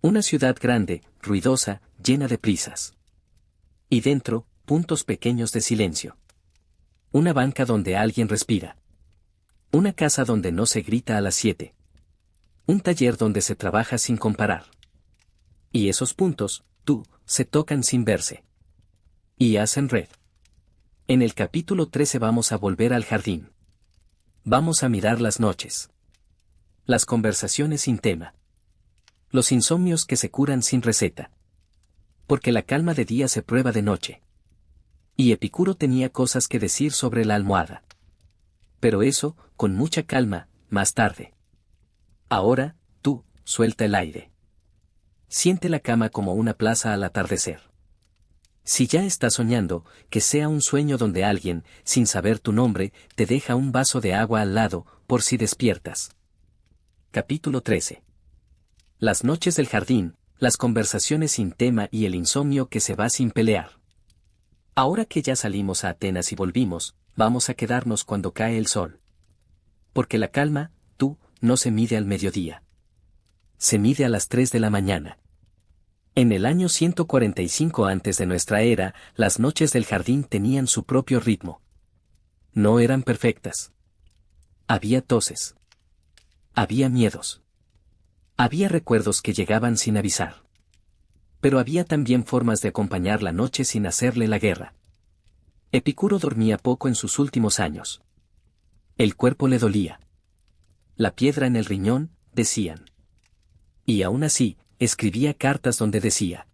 Una ciudad grande, ruidosa, llena de prisas. Y dentro, puntos pequeños de silencio. Una banca donde alguien respira. Una casa donde no se grita a las 7. Un taller donde se trabaja sin comparar. Y esos puntos, tú, se tocan sin verse. Y hacen red. En el capítulo 13 vamos a volver al jardín. Vamos a mirar las noches. Las conversaciones sin tema. Los insomnios que se curan sin receta. Porque la calma de día se prueba de noche. Y Epicuro tenía cosas que decir sobre la almohada. Pero eso, con mucha calma, más tarde. Ahora, tú, suelta el aire. Siente la cama como una plaza al atardecer. Si ya estás soñando, que sea un sueño donde alguien, sin saber tu nombre, te deja un vaso de agua al lado, por si despiertas. Capítulo 13. Las noches del jardín, las conversaciones sin tema y el insomnio que se va sin pelear. Ahora que ya salimos a Atenas y volvimos, vamos a quedarnos cuando cae el sol. Porque la calma, no se mide al mediodía. Se mide a las 3 de la mañana. En el año 145 antes de nuestra era, las noches del jardín tenían su propio ritmo. No eran perfectas. Había toses. Había miedos. Había recuerdos que llegaban sin avisar. Pero había también formas de acompañar la noche sin hacerle la guerra. Epicuro dormía poco en sus últimos años. El cuerpo le dolía. La piedra en el riñón, decían. Y aún así, escribía cartas donde decía: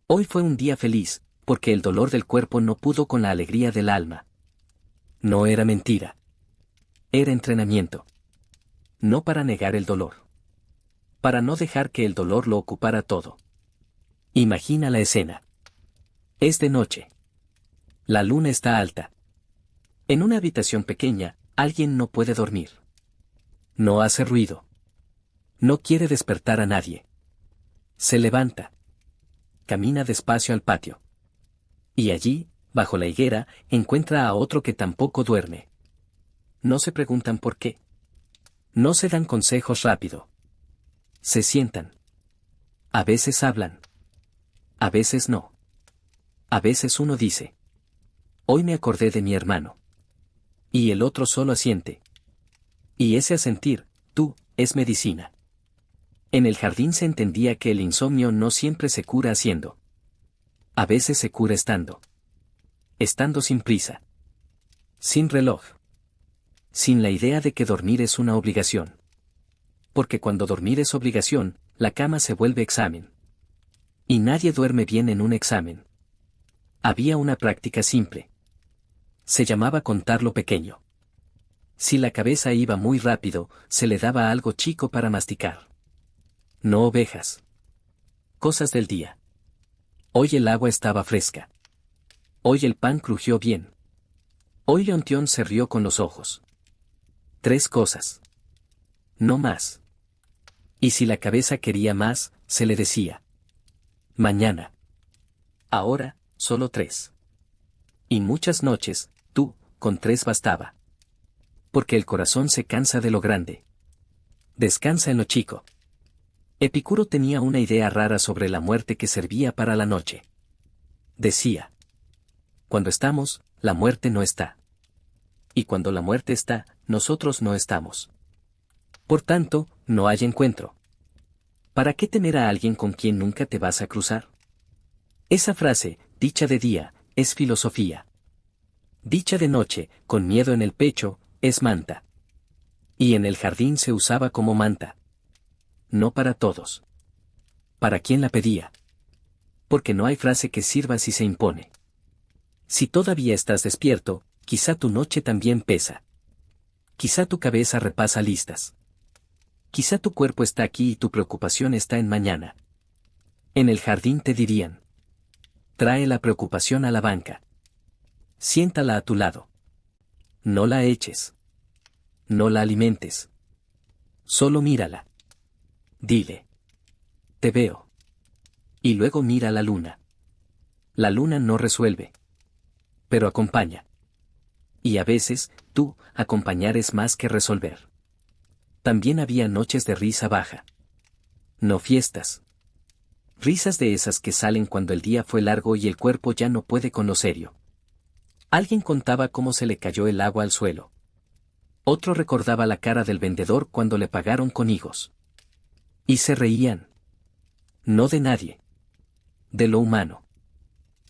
hoy fue un día feliz, porque el dolor del cuerpo no pudo con la alegría del alma. No era mentira. Era entrenamiento. No para negar el dolor. Para no dejar que el dolor lo ocupara todo. Imagina la escena. Es de noche. La luna está alta. En una habitación pequeña, alguien no puede dormir. No hace ruido. No quiere despertar a nadie. Se levanta. Camina despacio al patio. Y allí, bajo la higuera, encuentra a otro que tampoco duerme. No se preguntan por qué. No se dan consejos rápido. Se sientan. A veces hablan. A veces no. A veces uno dice: hoy me acordé de mi hermano. Y el otro solo asiente. Y ese asentir, es medicina. En el jardín se entendía que el insomnio no siempre se cura haciendo. A veces se cura estando. Estando sin prisa. Sin reloj. Sin la idea de que dormir es una obligación. Porque cuando dormir es obligación, la cama se vuelve examen. Y nadie duerme bien en un examen. Había una práctica simple. Se llamaba contar lo pequeño. Si la cabeza iba muy rápido, se le daba algo chico para masticar. No ovejas. Cosas del día. Hoy el agua estaba fresca. Hoy el pan crujió bien. Hoy Leontión se rió con los ojos. 3 cosas. No más. Y si la cabeza quería más, se le decía: mañana. Ahora, solo 3. Y muchas noches, con 3 bastaba. Porque el corazón se cansa de lo grande. Descansa en lo chico. Epicuro tenía una idea rara sobre la muerte que servía para la noche. Decía: cuando estamos, la muerte no está. Y cuando la muerte está, nosotros no estamos. Por tanto, no hay encuentro. ¿Para qué temer a alguien con quien nunca te vas a cruzar? Esa frase, dicha de día, es filosofía. Dicha de noche, con miedo en el pecho, es manta. Y en el jardín se usaba como manta. No para todos. ¿Para quién la pedía? Porque no hay frase que sirva si se impone. Si todavía estás despierto, quizá tu noche también pesa. Quizá tu cabeza repasa listas. Quizá tu cuerpo está aquí y tu preocupación está en mañana. En el jardín te dirían: trae la preocupación a la banca. Siéntala a tu lado. No la eches. No la alimentes. Solo mírala. Dile: te veo. Y luego mira la luna. La luna no resuelve. Pero acompaña. Y a veces, acompañar es más que resolver. También había noches de risa baja. No fiestas. Risas de esas que salen cuando el día fue largo y el cuerpo ya no puede con lo serio. Alguien contaba cómo se le cayó el agua al suelo. Otro recordaba la cara del vendedor cuando le pagaron con higos. Y se reían. No de nadie. De lo humano.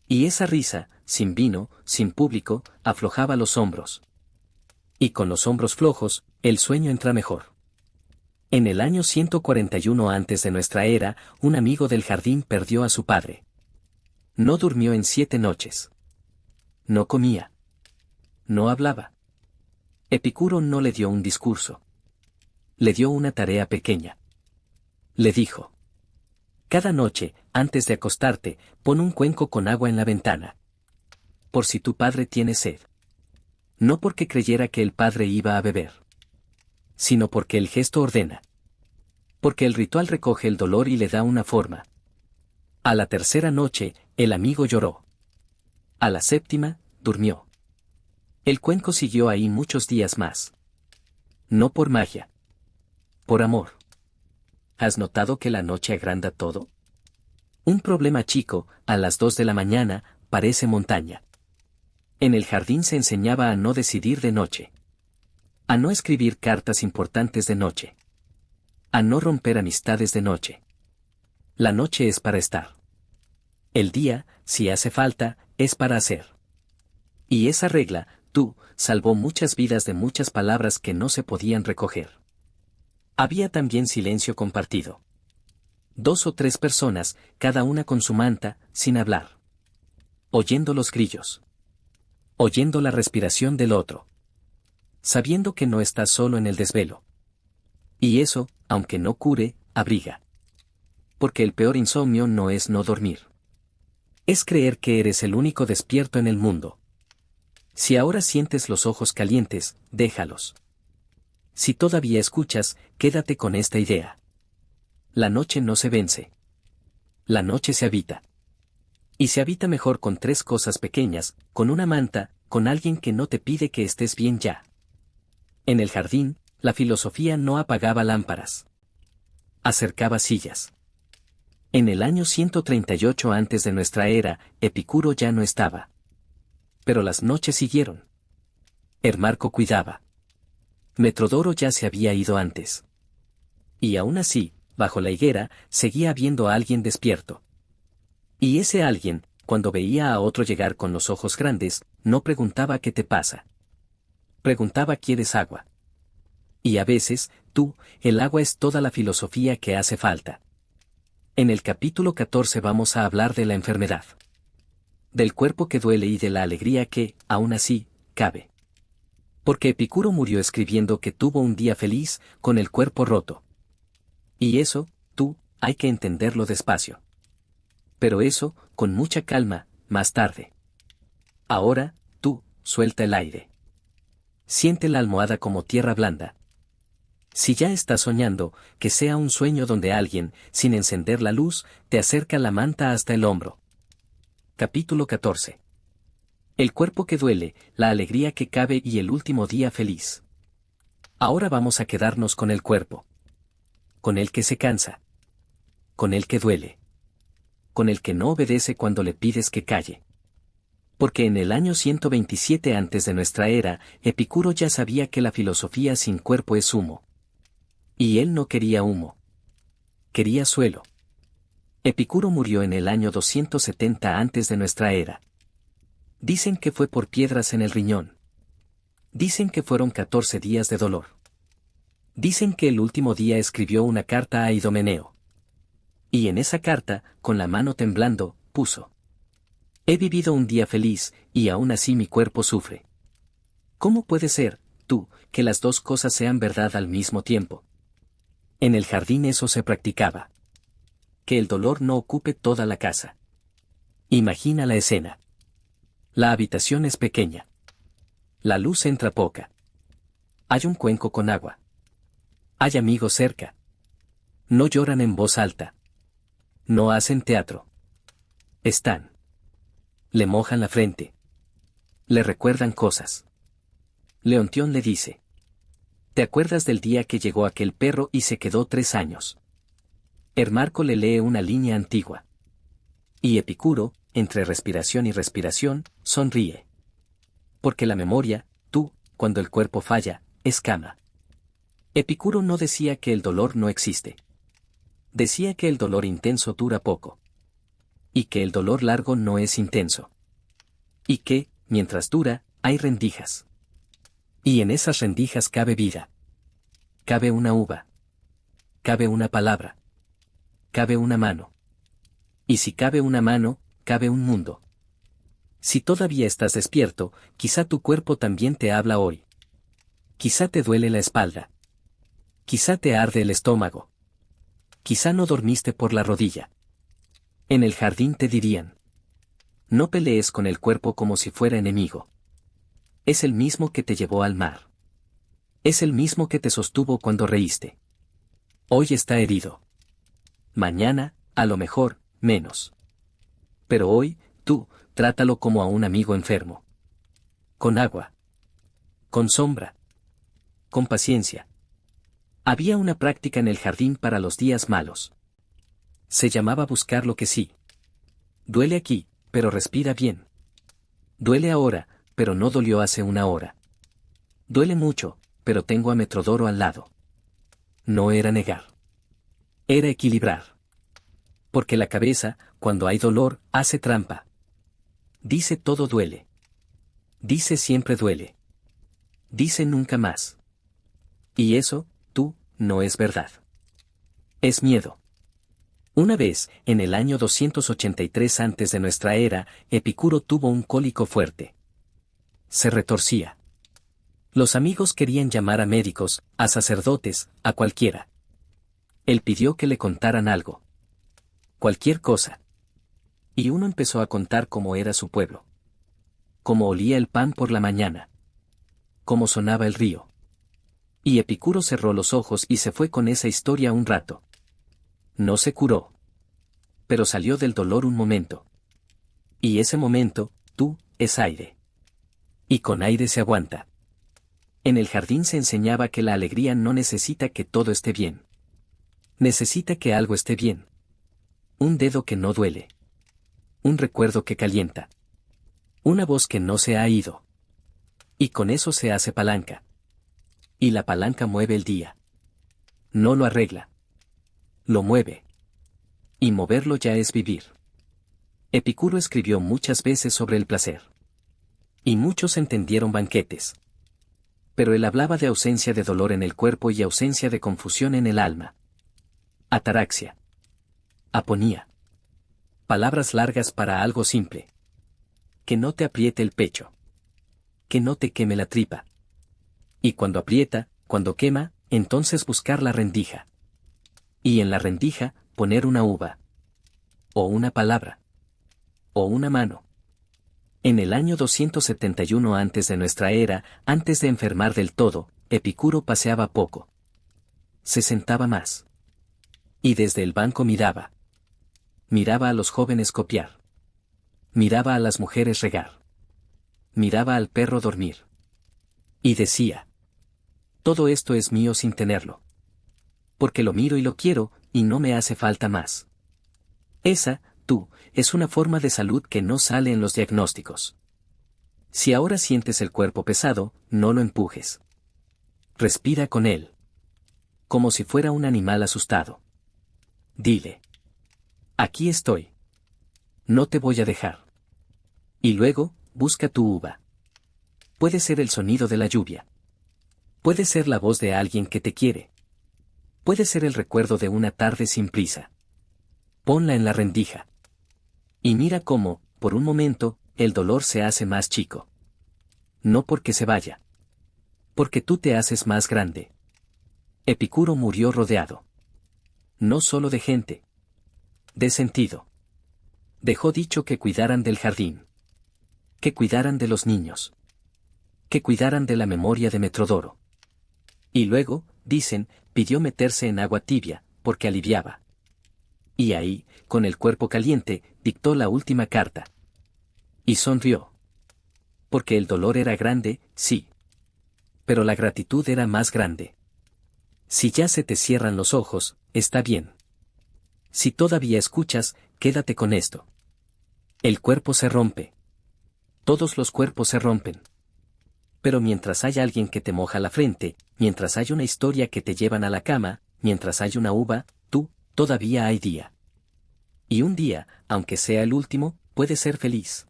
Y esa risa, sin vino, sin público, aflojaba los hombros. Y con los hombros flojos, el sueño entra mejor. En el año 141 antes de nuestra era, un amigo del jardín perdió a su padre. No durmió en 7 noches. No comía. No hablaba. Epicuro no le dio un discurso. Le dio una tarea pequeña. Le dijo: Cada noche, antes de acostarte, pon un cuenco con agua en la ventana. Por si tu padre tiene sed. No porque creyera que el padre iba a beber, sino porque el gesto ordena. Porque el ritual recoge el dolor y le da una forma. A la tercera noche, el amigo lloró. A la séptima, durmió. El cuenco siguió ahí muchos días más. No por magia. Por amor. ¿Has notado que la noche agranda todo? Un problema chico, a las 2 de la mañana, parece montaña. En el jardín se enseñaba a no decidir de noche. A no escribir cartas importantes de noche. A no romper amistades de noche. La noche es para estar. El día, si hace falta, es para hacer. Y esa regla, salvó muchas vidas de muchas palabras que no se podían recoger. Había también silencio compartido. 2 o 3 personas, cada una con su manta, sin hablar. Oyendo los grillos. Oyendo la respiración del otro. Sabiendo que no estás solo en el desvelo. Y eso, aunque no cure, abriga. Porque el peor insomnio no es no dormir. Es creer que eres el único despierto en el mundo. Si ahora sientes los ojos calientes, déjalos. Si todavía escuchas, quédate con esta idea. La noche no se vence. La noche se habita. Y se habita mejor con 3 cosas pequeñas, con una manta, con alguien que no te pide que estés bien ya. En el jardín, la filosofía no apagaba lámparas. Acercaba sillas. En el año 138 antes de nuestra era, Epicuro ya no estaba. Pero las noches siguieron. Hermarco cuidaba. Metrodoro ya se había ido antes. Y aún así, bajo la higuera, seguía habiendo a alguien despierto. Y ese alguien, cuando veía a otro llegar con los ojos grandes, no preguntaba qué te pasa. Preguntaba ¿quieres agua? Y a veces, el agua es toda la filosofía que hace falta. En el capítulo 14 vamos a hablar de la enfermedad. Del cuerpo que duele y de la alegría que, aún así, cabe. Porque Epicuro murió escribiendo que tuvo un día feliz, con el cuerpo roto. Y eso, hay que entenderlo despacio. Pero eso, con mucha calma, más tarde. Ahora, suelta el aire. Siente la almohada como tierra blanda. Si ya estás soñando, que sea un sueño donde alguien, sin encender la luz, te acerca la manta hasta el hombro. Capítulo 14. El cuerpo que duele, la alegría que cabe y el último día feliz. Ahora vamos a quedarnos con el cuerpo. Con el que se cansa. Con el que duele. Con el que no obedece cuando le pides que calle. Porque en el año 127 antes de nuestra era, Epicuro ya sabía que la filosofía sin cuerpo es humo. Y él no quería humo. Quería suelo. Epicuro murió en el año 270 antes de nuestra era. Dicen que fue por piedras en el riñón. Dicen que fueron 14 días de dolor. Dicen que el último día escribió una carta a Idomeneo. Y en esa carta, con la mano temblando, puso: he vivido un día feliz, y aún así mi cuerpo sufre. ¿Cómo puede ser, que las 2 cosas sean verdad al mismo tiempo? En el jardín eso se practicaba. Que el dolor no ocupe toda la casa. Imagina la escena. La habitación es pequeña. La luz entra poca. Hay un cuenco con agua. Hay amigos cerca. No lloran en voz alta. No hacen teatro. Están. Le mojan la frente. Le recuerdan cosas. Leontión le dice: ¿te acuerdas del día que llegó aquel perro y se quedó 3 años? Hermarco le lee una línea antigua. Y Epicuro, entre respiración y respiración, sonríe. Porque la memoria, cuando el cuerpo falla, es cama. Epicuro no decía que el dolor no existe. Decía que el dolor intenso dura poco. Y que el dolor largo no es intenso. Y que, mientras dura, hay rendijas. Y en esas rendijas cabe vida. Cabe una uva. Cabe una palabra. Cabe una mano. Y si cabe una mano, cabe un mundo. Si todavía estás despierto, quizá tu cuerpo también te habla hoy. Quizá te duele la espalda. Quizá te arde el estómago. Quizá no dormiste por la rodilla. En el jardín te dirían: no pelees con el cuerpo como si fuera enemigo. Es el mismo que te llevó al mar. Es el mismo que te sostuvo cuando reíste. Hoy está herido. Mañana, a lo mejor, menos. Pero hoy, tú, trátalo como a un amigo enfermo. Con agua. Con sombra. Con paciencia. Había una práctica en el jardín para los días malos. Se llamaba buscar lo que sí. Duele aquí, pero respira bien. Duele ahora, pero no dolió hace una hora. Duele mucho, pero tengo a Metrodoro al lado. No era negar. Era equilibrar. Porque la cabeza, cuando hay dolor, hace trampa. Dice todo duele. Dice siempre duele. Dice nunca más. Y eso, tú, no es verdad. Es miedo. Una vez, en el año 283 antes de nuestra era, Epicuro tuvo un cólico fuerte. Se retorcía. Los amigos querían llamar a médicos, a sacerdotes, a cualquiera. Él pidió que le contaran algo. Cualquier cosa. Y uno empezó a contar cómo era su pueblo. Cómo olía el pan por la mañana. Cómo sonaba el río. Y Epicuro cerró los ojos y se fue con esa historia un rato. No se curó. Pero salió del dolor un momento. Y ese momento, tú, es aire. Y con aire se aguanta. En el jardín se enseñaba que la alegría no necesita que todo esté bien. Necesita que algo esté bien. Un dedo que no duele. Un recuerdo que calienta. Una voz que no se ha ido. Y con eso se hace palanca. Y la palanca mueve el día. No lo arregla. Lo mueve. Y moverlo ya es vivir. Epicuro escribió muchas veces sobre el placer. Y muchos entendieron banquetes. Pero él hablaba de ausencia de dolor en el cuerpo y ausencia de confusión en el alma. Ataraxia. Aponía. Palabras largas para algo simple. Que no te apriete el pecho. Que no te queme la tripa. Y cuando aprieta, cuando quema, entonces buscar la rendija. Y en la rendija, poner una uva. O una palabra. O una mano. En el año 271 antes de nuestra era, antes de enfermar del todo, Epicuro paseaba poco. Se sentaba más. Y desde el banco miraba. Miraba a los jóvenes copiar. Miraba a las mujeres regar. Miraba al perro dormir. Y decía: todo esto es mío sin tenerlo. Porque lo miro y lo quiero, y no me hace falta más. Esa, tú, es una forma de salud que no sale en los diagnósticos. Si ahora sientes el cuerpo pesado, no lo empujes. Respira con él. Como si fuera un animal asustado. Dile: aquí estoy. No te voy a dejar. Y luego, busca tu uva. Puede ser el sonido de la lluvia. Puede ser la voz de alguien que te quiere. Puede ser el recuerdo de una tarde sin prisa. Ponla en la rendija. Y mira cómo, por un momento, el dolor se hace más chico. No porque se vaya. Porque tú te haces más grande. Epicuro murió rodeado. No solo de gente. De sentido. Dejó dicho que cuidaran del jardín. Que cuidaran de los niños. Que cuidaran de la memoria de Metrodoro. Y luego, dicen, pidió meterse en agua tibia, porque aliviaba. Y ahí, con el cuerpo caliente, dictó la última carta. Y sonrió. Porque el dolor era grande, sí. Pero la gratitud era más grande. Si ya se te cierran los ojos, está bien. Si todavía escuchas, quédate con esto. El cuerpo se rompe. Todos los cuerpos se rompen. Pero mientras hay alguien que te moja la frente, mientras hay una historia que te llevan a la cama, mientras hay una uva, tú, todavía hay día. Y un día, aunque sea el último, puede ser feliz.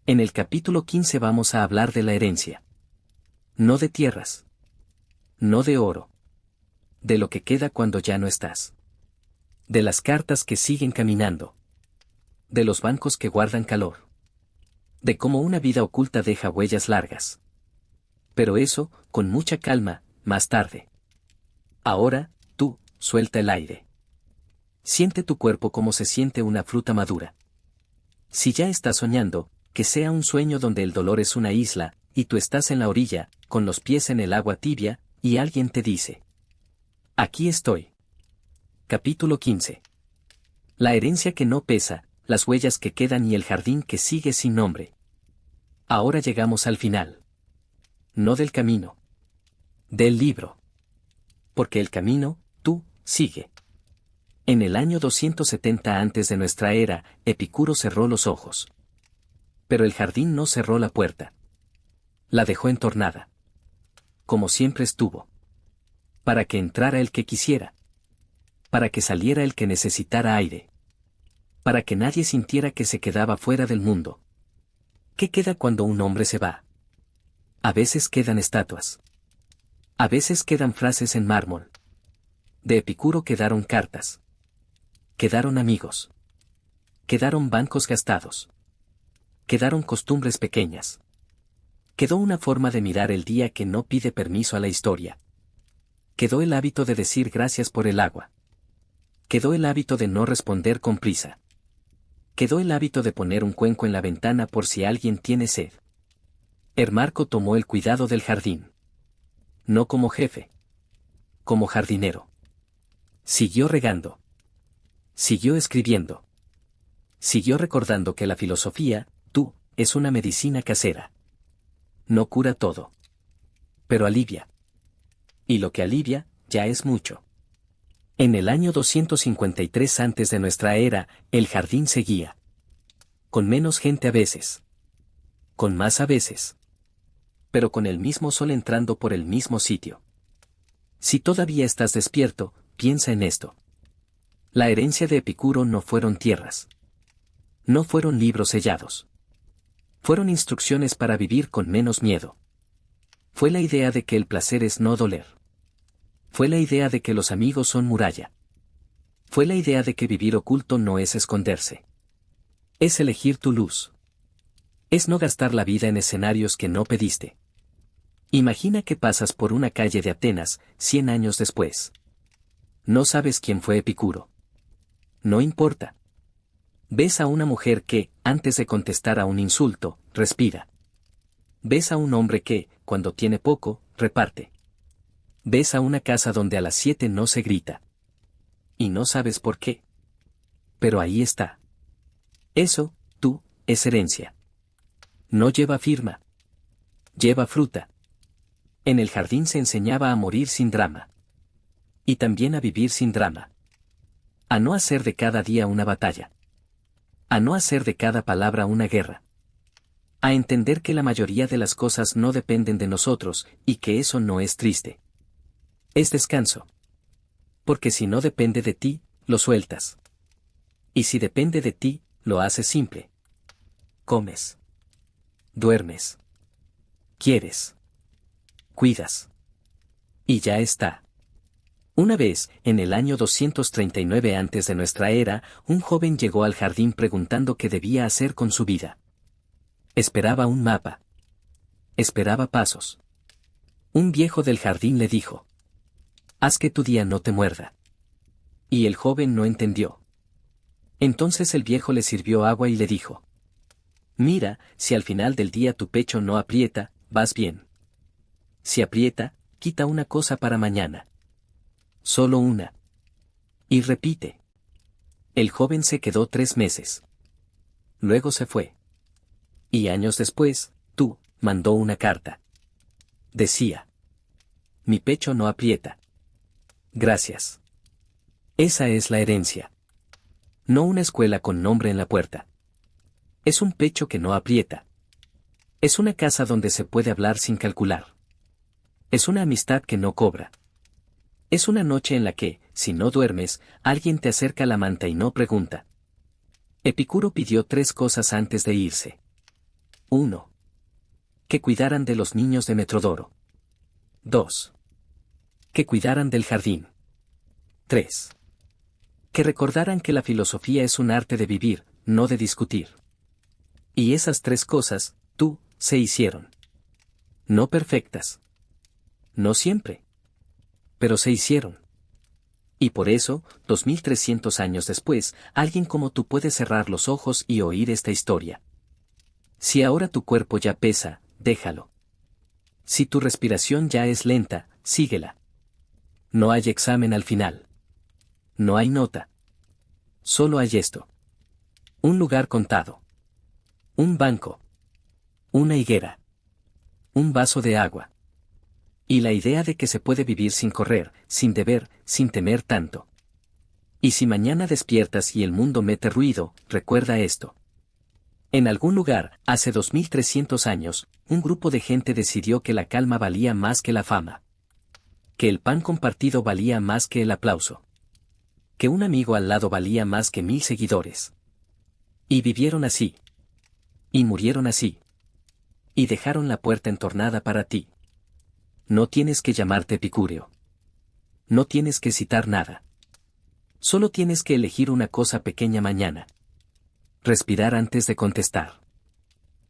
En el capítulo 15 vamos a hablar de la herencia. No de tierras. No de oro. De lo que queda cuando ya no estás. De las cartas que siguen caminando. De los bancos que guardan calor. De cómo una vida oculta deja huellas largas. Pero eso, con mucha calma, más tarde. Ahora, tú, suelta el aire. Siente tu cuerpo como se siente una fruta madura. Si ya estás soñando, que sea un sueño donde el dolor es una isla, y tú estás en la orilla, con los pies en el agua tibia, y alguien te dice: aquí estoy. Capítulo 15. La herencia que no pesa, las huellas que quedan y el jardín que sigue sin nombre. Ahora llegamos al final. No del camino. Del libro. Porque el camino, tú, sigue. En el año 270 antes de nuestra era, Epicuro cerró los ojos. Pero el jardín no cerró la puerta. La dejó entornada. Como siempre estuvo. Para que entrara el que quisiera. Para que saliera el que necesitara aire. Para que nadie sintiera que se quedaba fuera del mundo. ¿Qué queda cuando un hombre se va? A veces quedan estatuas. A veces quedan frases en mármol. De Epicuro quedaron cartas. Quedaron amigos. Quedaron bancos gastados. Quedaron costumbres pequeñas. Quedó una forma de mirar el día que no pide permiso a la historia. Quedó el hábito de decir gracias por el agua. Quedó el hábito de no responder con prisa. Quedó el hábito de poner un cuenco en la ventana por si alguien tiene sed. Ermarco tomó el cuidado del jardín. No como jefe. Como jardinero. Siguió regando. Siguió escribiendo. Siguió recordando que la filosofía, tú, es una medicina casera. No cura todo. Pero alivia. Y lo que alivia, ya es mucho. En el año 253 antes de nuestra era, el jardín seguía. Con menos gente a veces. Con más a veces. Pero con el mismo sol entrando por el mismo sitio. Si todavía estás despierto, piensa en esto. La herencia de Epicuro no fueron tierras. No fueron libros sellados. Fueron instrucciones para vivir con menos miedo. Fue la idea de que el placer es no doler. Fue la idea de que los amigos son muralla. Fue la idea de que vivir oculto no es esconderse. Es elegir tu luz. Es no gastar la vida en escenarios que no pediste. Imagina que pasas por una calle de Atenas, 100 años después. No sabes quién fue Epicuro. No importa. Ves a una mujer que, antes de contestar a un insulto, respira. Ves a un hombre que, cuando tiene poco, reparte. Ves a una casa donde a las 7 no se grita. Y no sabes por qué. Pero ahí está. Eso, tú, es herencia. No lleva firma. Lleva fruta. En el jardín se enseñaba a morir sin drama. Y también a vivir sin drama. A no hacer de cada día una batalla. A no hacer de cada palabra una guerra. A entender que la mayoría de las cosas no dependen de nosotros, y que eso no es triste. Es descanso. Porque si no depende de ti, lo sueltas. Y si depende de ti, lo haces simple. Comes. Duermes. Quieres. Cuidas. Y ya está. Una vez, en el año 239 antes de nuestra era, un joven llegó al jardín preguntando qué debía hacer con su vida. Esperaba un mapa. Esperaba pasos. Un viejo del jardín le dijo: haz que tu día no te muerda. Y el joven no entendió. Entonces el viejo le sirvió agua y le dijo: mira, si al final del día tu pecho no aprieta, vas bien. Si aprieta, quita una cosa para mañana. Solo una. Y repite. El joven se quedó 3 meses. Luego se fue. Y años después, tú, mandó una carta. Decía: mi pecho no aprieta. Gracias. Esa es la herencia. No una escuela con nombre en la puerta. Es un pecho que no aprieta. Es una casa donde se puede hablar sin calcular. Es una amistad que no cobra. Es una noche en la que, si no duermes, alguien te acerca la manta y no pregunta. Epicuro pidió 3 cosas antes de irse. 1. Que cuidaran de los niños de Metrodoro. 2. Que cuidaran del jardín. 3. Que recordaran que la filosofía es un arte de vivir, no de discutir. Y esas 3 cosas, tú, se hicieron. No perfectas. No siempre. Pero se hicieron. Y por eso, 2300 años después, alguien como tú puede cerrar los ojos y oír esta historia. Si ahora tu cuerpo ya pesa, déjalo. Si tu respiración ya es lenta, síguela. No hay examen al final. No hay nota. Solo hay esto. Un lugar contado. Un banco. Una higuera. Un vaso de agua. Y la idea de que se puede vivir sin correr, sin deber, sin temer tanto. Y si mañana despiertas y el mundo mete ruido, recuerda esto. En algún lugar, hace 2300 años, un grupo de gente decidió que la calma valía más que la fama. Que el pan compartido valía más que el aplauso. Que un amigo al lado valía más que 1000 seguidores. Y vivieron así. Y murieron así. Y dejaron la puerta entornada para ti. No tienes que llamarte Epicúreo. No tienes que citar nada. Solo tienes que elegir una cosa pequeña mañana. Respirar antes de contestar.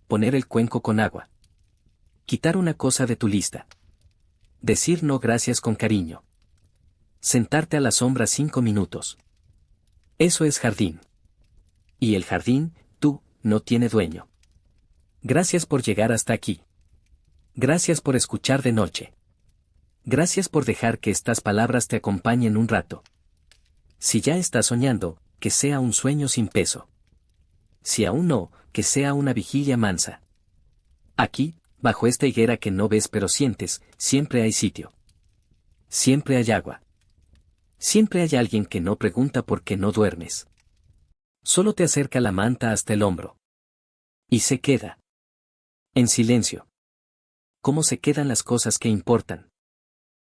Poner el cuenco con agua. Quitar una cosa de tu lista. Decir no gracias con cariño. Sentarte a la sombra 5 minutos. Eso es jardín. Y el jardín, tú, no tiene dueño. Gracias por llegar hasta aquí. Gracias por escuchar de noche. Gracias por dejar que estas palabras te acompañen un rato. Si ya estás soñando, que sea un sueño sin peso. Si aún no, que sea una vigilia mansa. Aquí, bajo esta higuera que no ves pero sientes, siempre hay sitio. Siempre hay agua. Siempre hay alguien que no pregunta por qué no duermes. Solo te acerca la manta hasta el hombro. Y se queda. En silencio. ¿Cómo se quedan las cosas que importan?